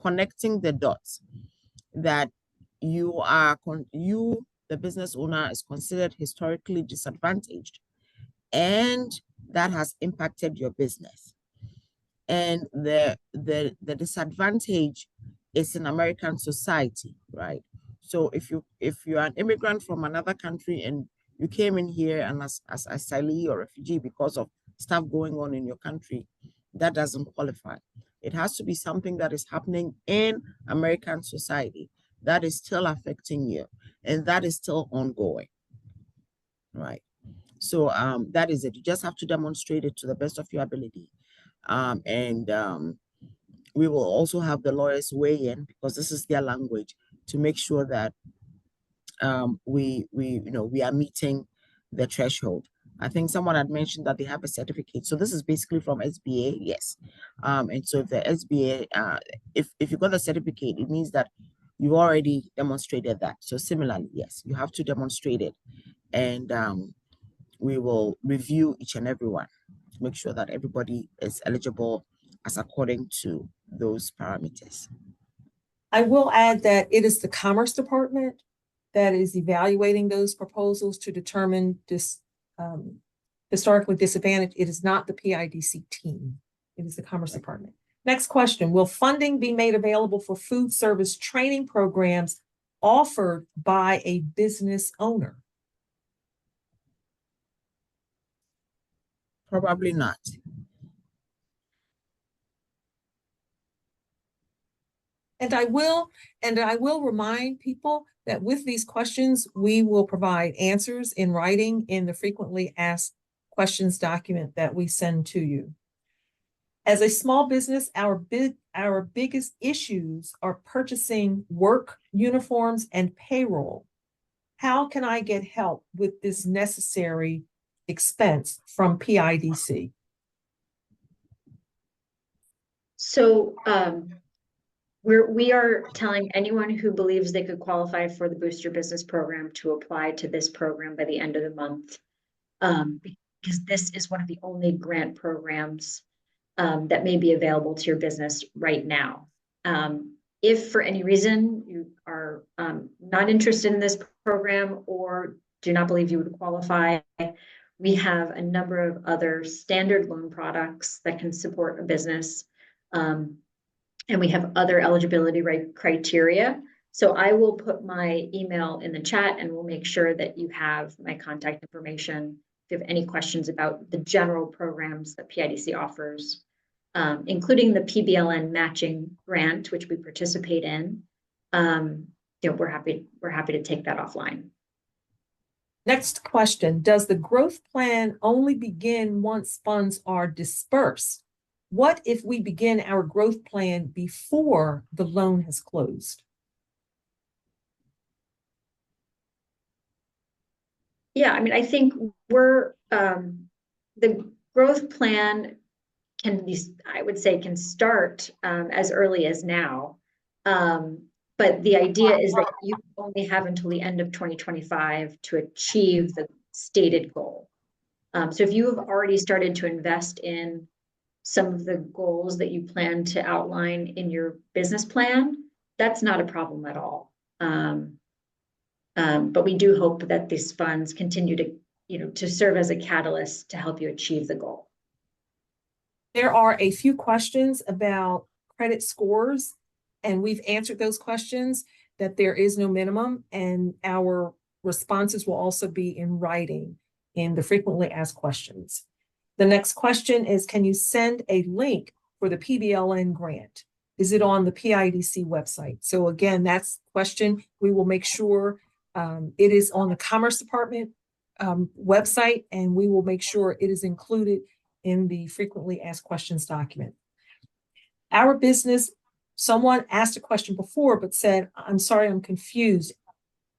connecting the dots that the business owner, is considered historically disadvantaged, and that has impacted your business. And the disadvantage is in American society, right? So if you're an immigrant from another country and you came in here and as asylee or refugee because of stuff going on in your country, that doesn't qualify. It has to be something that is happening in American society that is still affecting you and that is still ongoing, right? So that is it. You just have to demonstrate it to the best of your ability. We will also have the lawyers weigh in because this is their language to make sure that we are meeting the threshold. I think someone had mentioned that they have a certificate. So this is basically from SBA, yes. And so if the SBA, if you got the certificate, it means that you already demonstrated that. So similarly, yes, you have to demonstrate it. And we will review each and every one to make sure that everybody is eligible as according to those parameters. I will add that it is the Commerce Department that is evaluating those proposals to determine this historically disadvantaged. It is not the PIDC team. It is the Commerce Department. Next question, will funding be made available for food service training programs offered by a business owner? Probably not. And I will remind people that with these questions, we will provide answers in writing in the frequently asked questions document that we send to you. As a small business, our biggest issues are purchasing work uniforms and payroll. How can I get help with this necessary expense from PIDC? So we are telling anyone who believes they could qualify for the Boost Your Business program to apply to this program by the end of the month, because this is one of the only grant programs that may be available to your business right now. If for any reason you are not interested in this program or do not believe you would qualify, we have a number of other standard loan products that can support a business. And we have other eligibility criteria. So I will put my email in the chat and we'll make sure that you have my contact information if you have any questions about the general programs that PIDC offers, including the PBLN matching grant, which we participate in. We're happy to take that offline. Next question, does the growth plan only begin once funds are dispersed? What if we begin our growth plan before the loan has closed? Yeah, I mean, I think the growth plan can be, I would say, can start as early as now. But the idea is that you only have until the end of 2025 to achieve the stated goal. So if you have already started to invest in some of the goals that you plan to outline in your business plan, that's not a problem at all. But we do hope that these funds continue to serve as a catalyst to help you achieve the goal. There are a few questions about credit scores, and we've answered those questions, that there is no minimum, and our responses will also be in writing in the frequently asked questions. The next question is, can you send a link for the PBLN grant? Is it on the PIDC website? So again, that's the question. We will make sure it is on the Commerce Department website, and we will make sure it is included in the frequently asked questions document. Our business, someone asked a question before, but said, I'm sorry, I'm confused.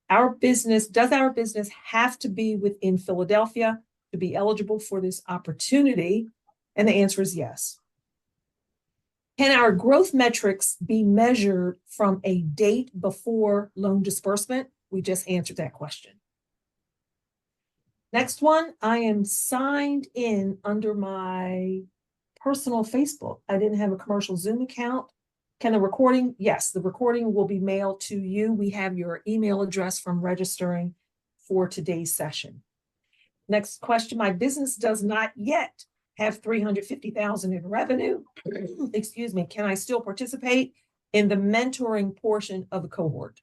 Does our business have to be within Philadelphia to be eligible for this opportunity? And the answer is yes. Can our growth metrics be measured from a date before loan disbursement? We just answered that question. Next one, I am signed in under my personal Facebook. I didn't have a commercial Zoom account. Can the recording? Yes, the recording will be mailed to you. We have your email address from registering for today's session. Next question, my business does not yet have $350,000 in revenue. Excuse me, can I still participate in the mentoring portion of the cohort?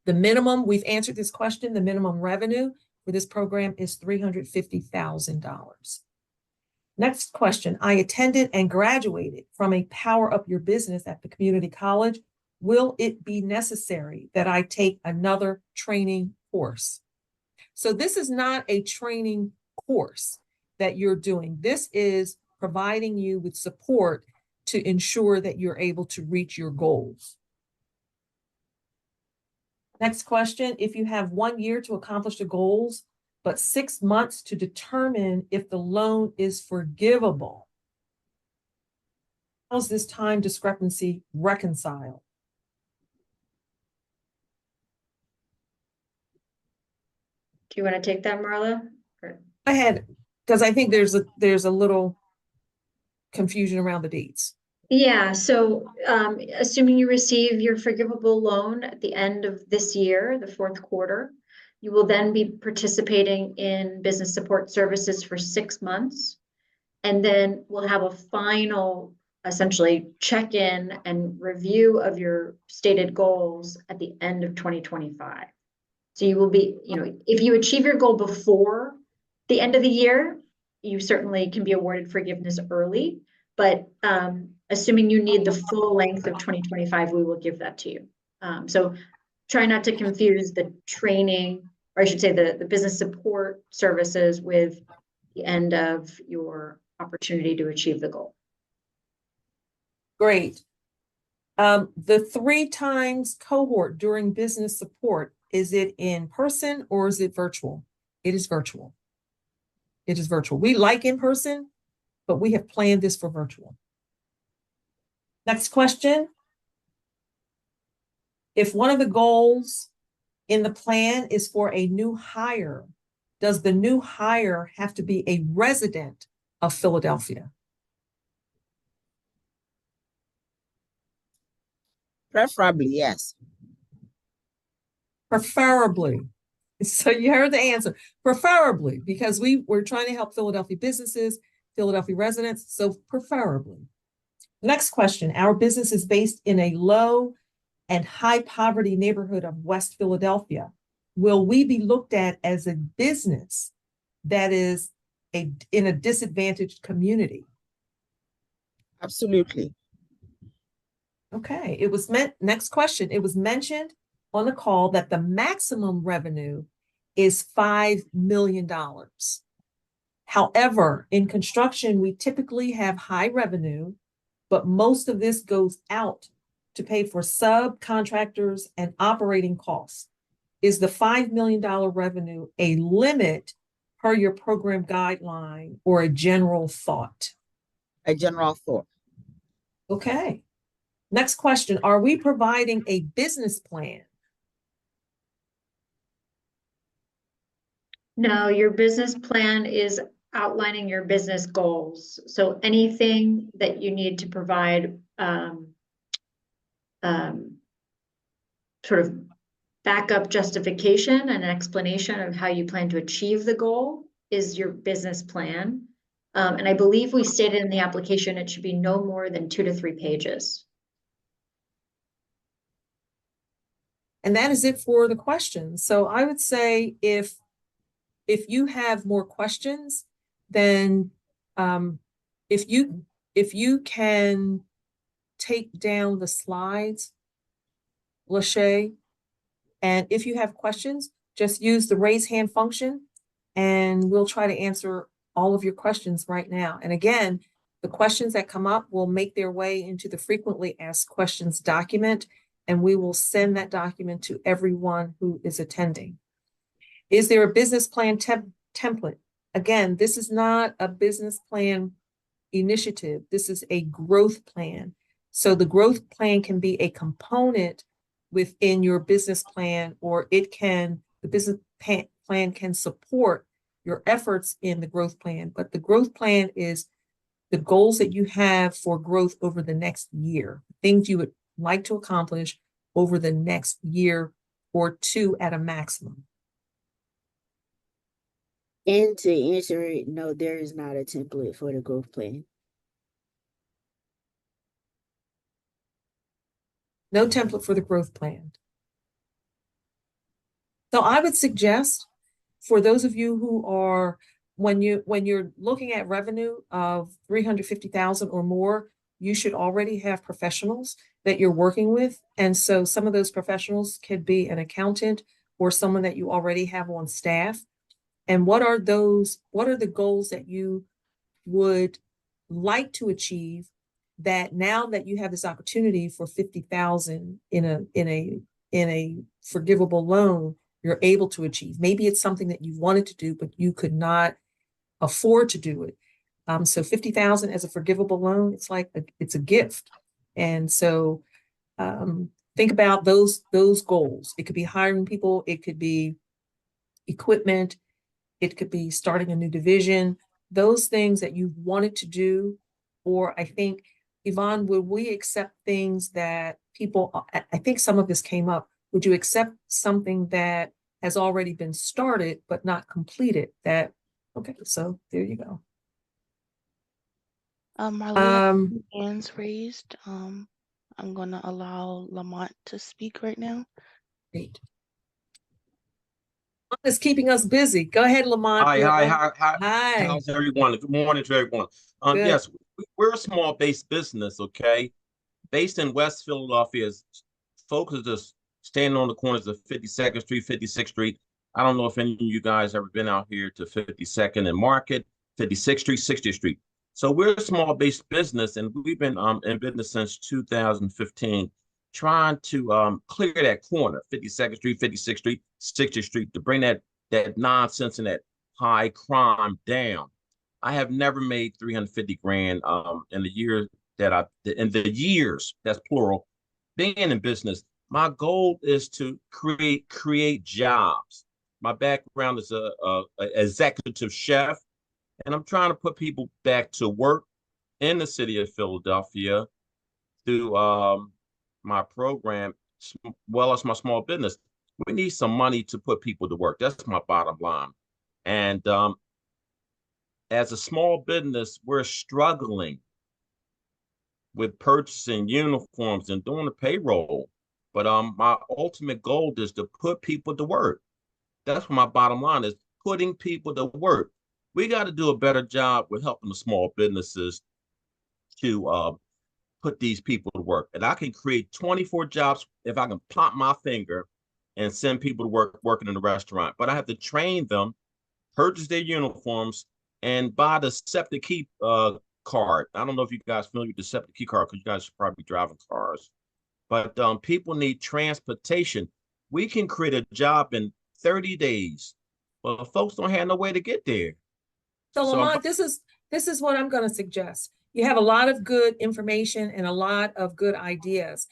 The minimum, we've answered this question, the minimum revenue for this program is $350,000. Next question, I attended and graduated from a Power Up Your Business at the community college. Will it be necessary that I take another training course? So this is not a training course that you're doing. This is providing you with support to ensure that you're able to reach your goals. Next question, if you have 1 year to accomplish the goals, but 6 months to determine if the loan is forgivable, how's this time discrepancy reconciled? Do you want to take that, Marla? Go ahead, because I think there's a little confusion around the dates. Yeah, so assuming you receive your forgivable loan at the end of this year, the fourth quarter, you will then be participating in business support services for 6 months. And then we'll have a final, essentially, check-in and review of your stated goals at the end of 2025. So you will be, if you achieve your goal before the end of the year, you certainly can be awarded forgiveness early. but assuming you need the full length of 2025, we will give that to you. So try not to confuse the training, or I should say the business support services with the end of your opportunity to achieve the goal. Great. The 3 times cohort during business support, is it in person or is it virtual? It is virtual. It is virtual. We like in person, but we have planned this for virtual. Next question. If one of the goals in the plan is for a new hire, does the new hire have to be a resident of Philadelphia? Preferably, yes. Preferably. So you heard the answer. Preferably, because we're trying to help Philadelphia businesses, Philadelphia residents, so preferably. Next question. Our business is based in a low and high poverty neighborhood of West Philadelphia. Will we be looked at as a business that is in a disadvantaged community? Absolutely. Okay, next question. It was mentioned on the call that the maximum revenue is $5 million. However, in construction, we typically have high revenue, but most of this goes out to pay for subcontractors and operating costs. Is the $5 million revenue a limit per your program guideline or a general thought? A general thought. Okay. Next question. Are we providing a business plan? No, your business plan is outlining your business goals. So anything that you need to provide sort of backup justification and an explanation of how you plan to achieve the goal is your business plan. And I believe we stated in the application it should be no more than 2 to 3 pages. And that is it for the questions. So I would say if you have more questions, then if you can take down the slides, Lachey, and if you have questions, just use the raise hand function and we'll try to answer all of your questions right now. And again, the questions that come up will make their way into the frequently asked questions document, and we will send that document to everyone who is attending. Is there a business plan template? Again, this is not a business plan initiative. This is a growth plan. So the growth plan can be a component within your business plan, or the business plan can support your efforts in the growth plan. But the growth plan is the goals that you have for growth over the next year, things you would like to accomplish over the next year or 2 at a maximum. And to answer it, no, there is not a template for the growth plan. No template for the growth plan. So I would suggest for those of you who are, when you're looking at revenue of 350,000 or more, you should already have professionals that you're working with. And so some of those professionals could be an accountant or someone that you already have on staff. And what are the goals that you would like to achieve that now that you have this opportunity for 50,000 in a forgivable loan, you're able to achieve? Maybe it's something that you wanted to do, but you could not afford to do it. So 50,000 as a forgivable loan, it's a gift. And so think about those goals. It could be hiring people, it could be equipment, it could be starting a new division, those things that you've wanted to do. Or I think, Yvonne, would we accept things that people, I think some of this came up, would you accept something that has already been started but not completed? Okay, so there you go. Marlene, hands raised. I'm gonna allow Lamont to speak right now. Great. It's keeping us busy. Go ahead, Lamont. Hi, You're hi, on. Hi. how's everyone? Good morning to everyone. Good. Yes, we're a small-based business, okay? Based in West Philadelphia. Folks are just standing on the corners of 52nd Street, 56th Street. I don't know if any of you guys ever been out here to 52nd and Market, 56th Street, 60th Street. So we're a small-based business, and we've been in business since 2015, trying to clear that corner, 52nd Street, 56th Street, 60th Street, to bring that nonsense and that high crime down. I have never made 350 grand in the year in the years, that's plural, being in business. My goal is to create jobs. My background is a executive chef, and I'm trying to put people back to work in the city of Philadelphia through my program, well as my small business. We need some money to put people to work. That's my bottom line. And as a small business, we're struggling with purchasing uniforms and doing the payroll. But my ultimate goal is to put people to work. That's what my bottom line is, putting people to work. We got to do a better job with helping the small businesses to put these people to work. And I can create 24 jobs if I can pop my finger and send people to work working in the restaurant. But I have to train them, purchase their uniforms, and buy the septic key card. I don't know if you guys are familiar with the septic key card because you guys should probably be driving cars. But people need transportation. We can create a job in 30 days, but folks don't have no way to get there. So Lamont, this is what I'm going to suggest. You have a lot of good information and a lot of good ideas.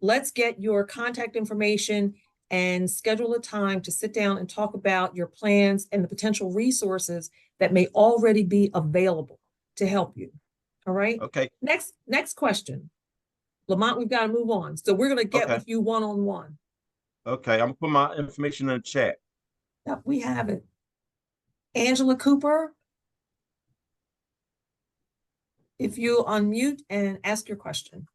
Let's get your contact information and schedule a time to sit down and talk about your plans and the potential resources that may already be available to help you. All right. Okay. Next question. Lamont, we've got to move on. So we're going to get with you one-on-one. Okay. I'm going to put my information in the chat. Yep, we have it. Angela Cooper, if you unmute and ask your question.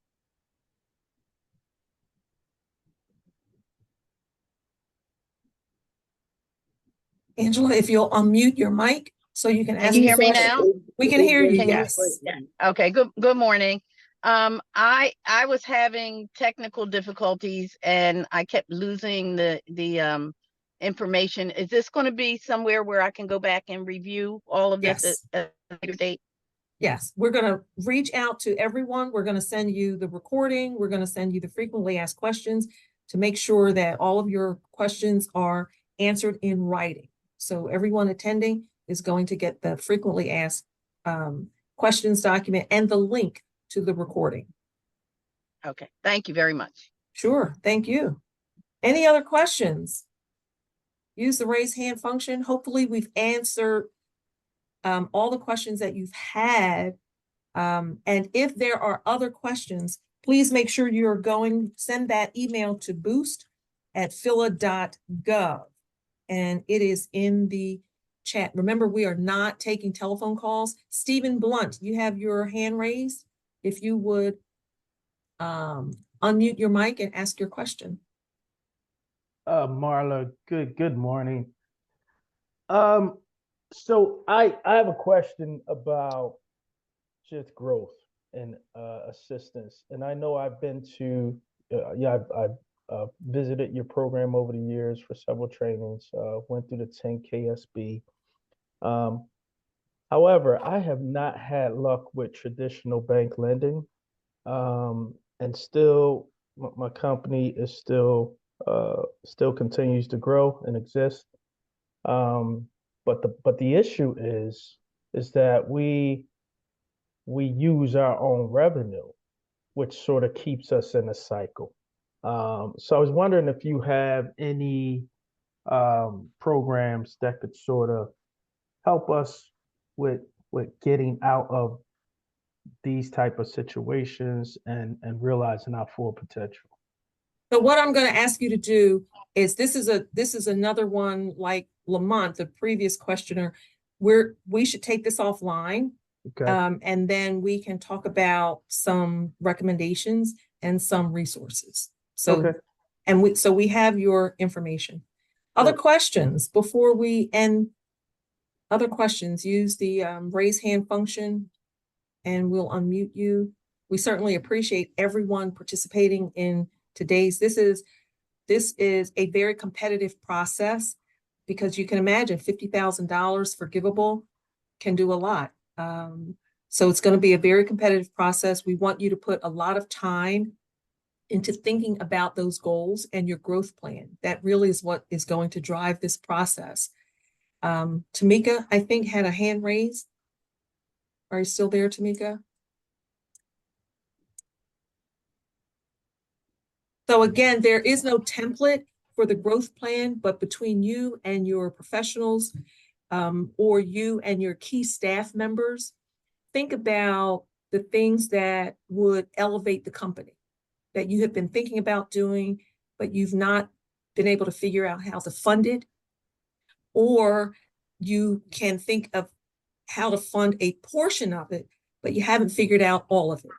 Angela, if you'll unmute your mic so you can ask. Can you hear me now? We can hear you, yes. Okay, good morning. I was having technical difficulties and I kept losing the information. Is this going to be somewhere where I can go back and review all of this at a later date? Yes, we're going to reach out to everyone. We're going to send you the recording. We're going to send you the frequently asked questions to make sure that all of your questions are answered in writing. So everyone attending is going to get the frequently asked questions document and the link to the recording. Okay, thank you very much. Sure, thank you. Any other questions? Use the raise hand function. Hopefully we've answered all the questions that you've had. And if there are other questions, please make sure you're send that email to boost@phila.gov. And it is in the chat. Remember, we are not taking telephone calls. Stephen Blunt, you have your hand raised. If you would unmute your mic and ask your question. Marla, good morning. So I have a question about just growth and assistance. And I know I've been to, I've visited your program over the years for several trainings, went through the 10 KSB. However, I have not had luck with traditional bank lending. And still, my company is still continues to grow and exist. But the issue is that we use our own revenue, which sort of keeps us in a cycle. So I was wondering if you have any programs that could sort of help us with getting out of these type of situations and realizing our full potential. So what I'm going to ask you to do is this is another one like Lamont, the previous questioner, we should take this offline. Okay. And then we can talk about some recommendations and some resources. So, okay. And so we have your information. Other questions before we end? Other questions? Use the raise hand function and we'll unmute you. We certainly appreciate everyone participating in today's. This is a very competitive process because you can imagine $50,000 forgivable can do a lot. So it's going to be a very competitive process. We want you to put a lot of time into thinking about those goals and your growth plan. That really is what is going to drive this process. Tamika, I think, had a hand raised. Are you still there, Tamika? So again, there is no template for the growth plan, but between you and your professionals or you and your key staff members, think about the things that would elevate the company that you have been thinking about doing, but you've not been able to figure out how to fund it. Or you can think of how to fund a portion of it, but you haven't figured out all of it.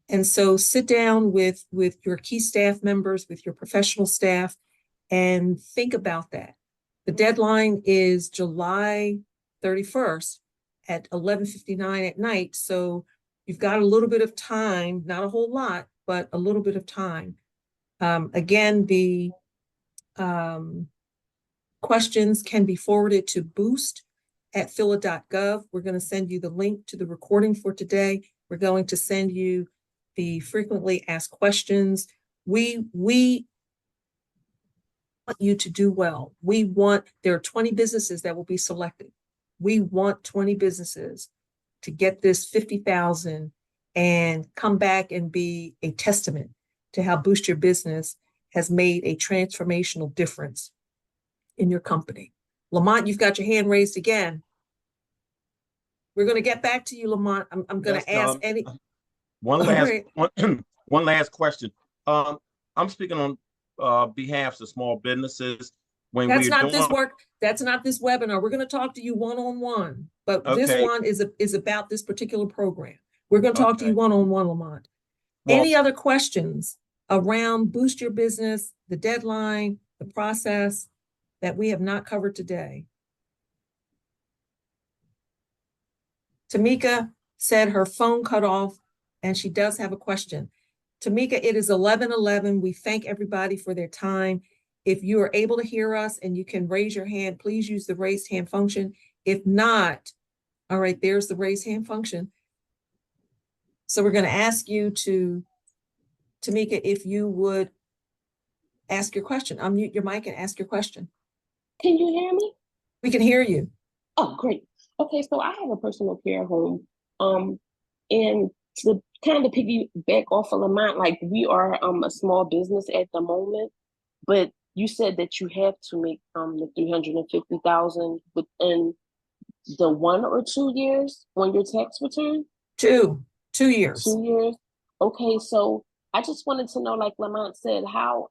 And so sit down with your key staff members, with your professional staff, and think about that. The deadline is July 31st at 11:59 at night. So you've got a little bit of time, not a whole lot, but a little bit of time. Again, the questions can be forwarded to boost@phila.gov. We're going to send you the link to the recording for today. We're going to send you the frequently asked questions. We want you to do well. There are 20 businesses that will be selected. We want 20 businesses to get this 50,000 and come back and be a testament to how Boost Your Business has made a transformational difference in your company. Lamont, you've got your hand raised again. We're going to get back to you, Lamont. I'm going to ask any. One last question. I'm speaking on behalf of small businesses. That's not this webinar. We're going to talk to you one-on-one, but this one is about this particular program. We're going to talk to you one-on-one, Lamont. Any other questions around Boost Your Business, the deadline, the process that we have not covered today? Tamika said her phone cut off and she does have a question. Tamika, it is 11:11. We thank everybody for their time. If you are able to hear us and you can raise your hand, please use the raised hand function. If not, all right, there's the raised hand function. So we're going to ask you to, Tamika, if you would ask your question. Unmute your mic and ask your question. Can you hear me? We can hear you. Oh, great. Okay, so I have a personal care home. And to kind of piggyback off of Lamont, like we are a small business at the moment, but you said that you have to make the 350,000 within the 1 or 2 years on your tax return? 2 years. 2 years. Okay, so I just wanted to know, like Lamont said, how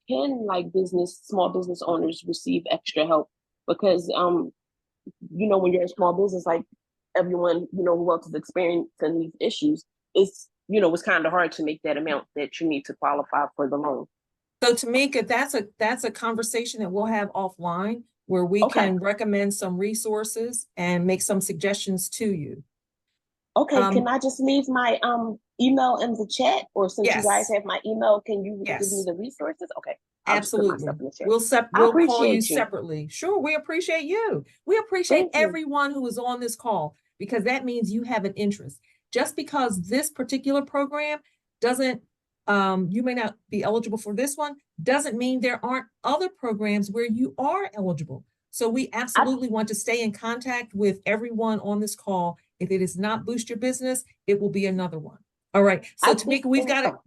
can like small business owners receive extra help? Because when you're a small business, like everyone who else is experiencing these issues, it's kind of hard to make that amount that you need to qualify for the loan. So Tamika, that's a conversation that we'll have offline where we can recommend some resources and make some suggestions to you. Okay, can I just leave my email in the chat, or since you guys have my email, can you give me the resources? Okay, absolutely. We'll call you separately. Sure, we appreciate you. We appreciate everyone who is on this call because that means you have an interest. Just because this particular program doesn't, you may not be eligible for this one, doesn't mean there aren't other programs where you are eligible. So we absolutely want to stay in contact with everyone on this call. If it is not Boost Your Business, it will be another one. All right. So Tamika, we've got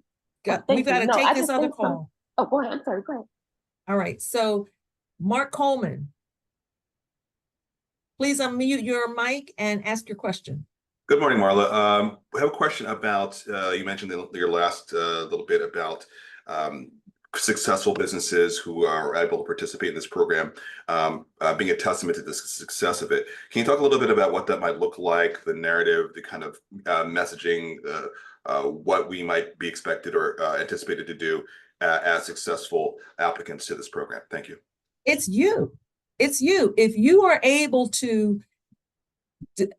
to take this other call. Oh, go ahead. I'm sorry. Go ahead. All right. So Mark Coleman, please unmute your mic and ask your question. Good morning, Marla. I have a question about, you mentioned in your last little bit about successful businesses who are able to participate in this program, being a testament to the success of it. Can you talk a little bit about what that might look like, the narrative, the kind of messaging, what we might be expected or anticipated to do as successful applicants to this program? Thank you. It's you. It's you. If you are able to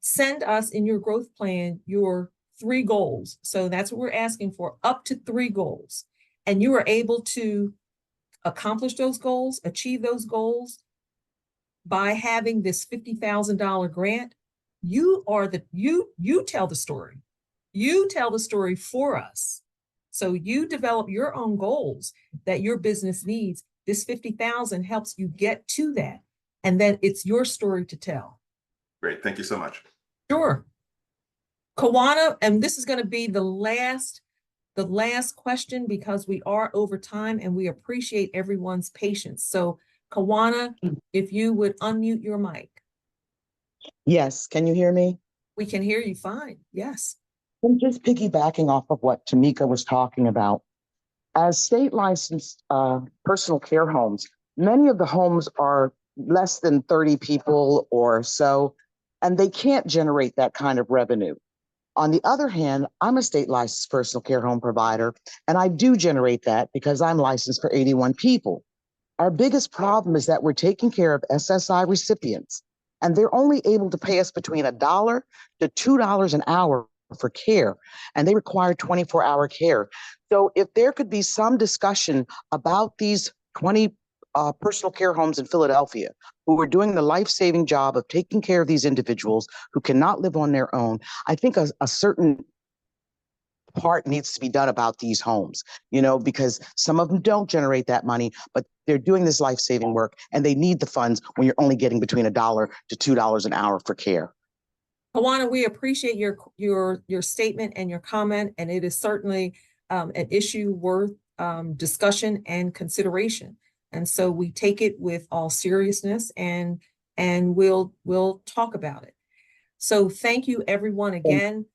send us in your growth plan your 3 goals, so that's what we're asking for, up to 3 goals, and you are able to accomplish those goals, achieve those goals by having this $50,000 grant, you are the, you tell the story. You tell the story for us. So you develop your own goals that your business needs. This 50,000 helps you get to that. And then it's your story to tell. Great. Thank you so much. Sure. Kawana, and this is going to be the last question because we are over time and we appreciate everyone's patience. So Kawana, if you would unmute your mic. Yes, can you hear me? We can hear you fine. Yes. I'm just piggybacking off of what Tamika was talking about. As state licensed personal care homes, many of the homes are less than 30 people or so, and they can't generate that kind of revenue. On the other hand, I'm a state licensed personal care home provider, and I do generate that because I'm licensed for 81 people. Our biggest problem is that we're taking care of SSI recipients, and they're only able to pay us between $1 to $2 an hour for care, and they require 24-hour care. So if there could be some discussion about these 20 personal care homes in Philadelphia who are doing the life-saving job of taking care of these individuals who cannot live on their own, I think a certain part needs to be done about these homes, you know, because some of them don't generate that money, but they're doing this life-saving work and they need the funds when you're only getting between $1 to $2 an hour for care. Kawana, we appreciate your statement and your comment, and it is certainly an issue worth discussion and consideration. And so we take it with all seriousness and we'll talk about it. So thank you everyone again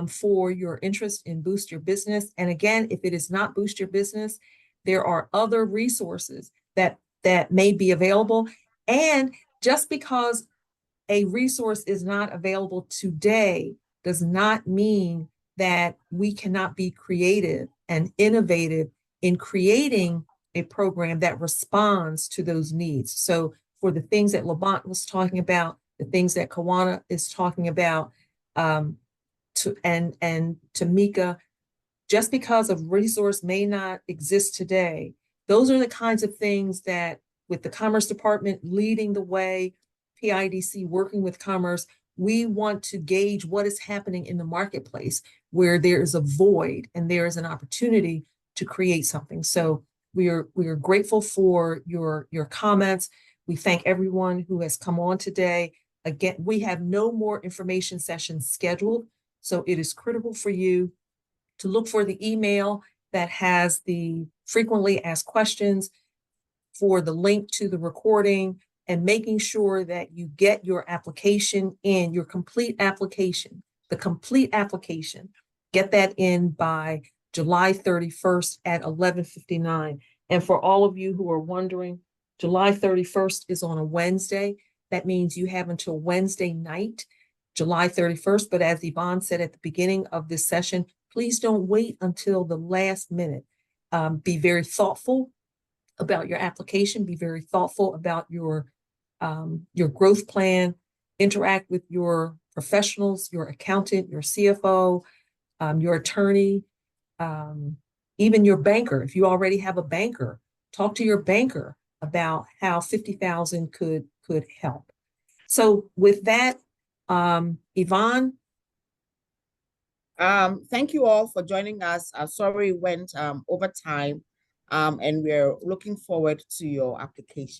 for your interest in Boost Your Business. And again, if it is not Boost Your Business, there are other resources that may be available. And just because a resource is not available today does not mean that we cannot be creative and innovative in creating a program that responds to those needs. So for the things that Lavont was talking about, the things that Kawana is talking about, and Tamika, just because a resource may not exist today, those are the kinds of things that, with the Commerce Department leading the way, PIDC working with Commerce, we want to gauge what is happening in the marketplace where there is a void and there is an opportunity to create something. So we are grateful for your comments. We thank everyone who has come on today. Again, we have no more information sessions scheduled, so it is critical for you to look for the email that has the frequently asked questions, for the link to the recording, and making sure that you get your application in, your complete application, the complete application. Get that in by July 31st at 11:59. And for all of you who are wondering, July 31st is on a Wednesday. That means you have until Wednesday night, July 31st. But as Yvonne said at the beginning of this session, please don't wait until the last minute. Be very thoughtful about your application. Be very thoughtful about your growth plan. Interact with your professionals, your accountant, your CFO, your attorney, even your banker. If you already have a banker, talk to your banker about how 50,000 could help. So with that, Yvonne. Thank you all for joining us. Sorry, we went over time, and we're looking forward to your application.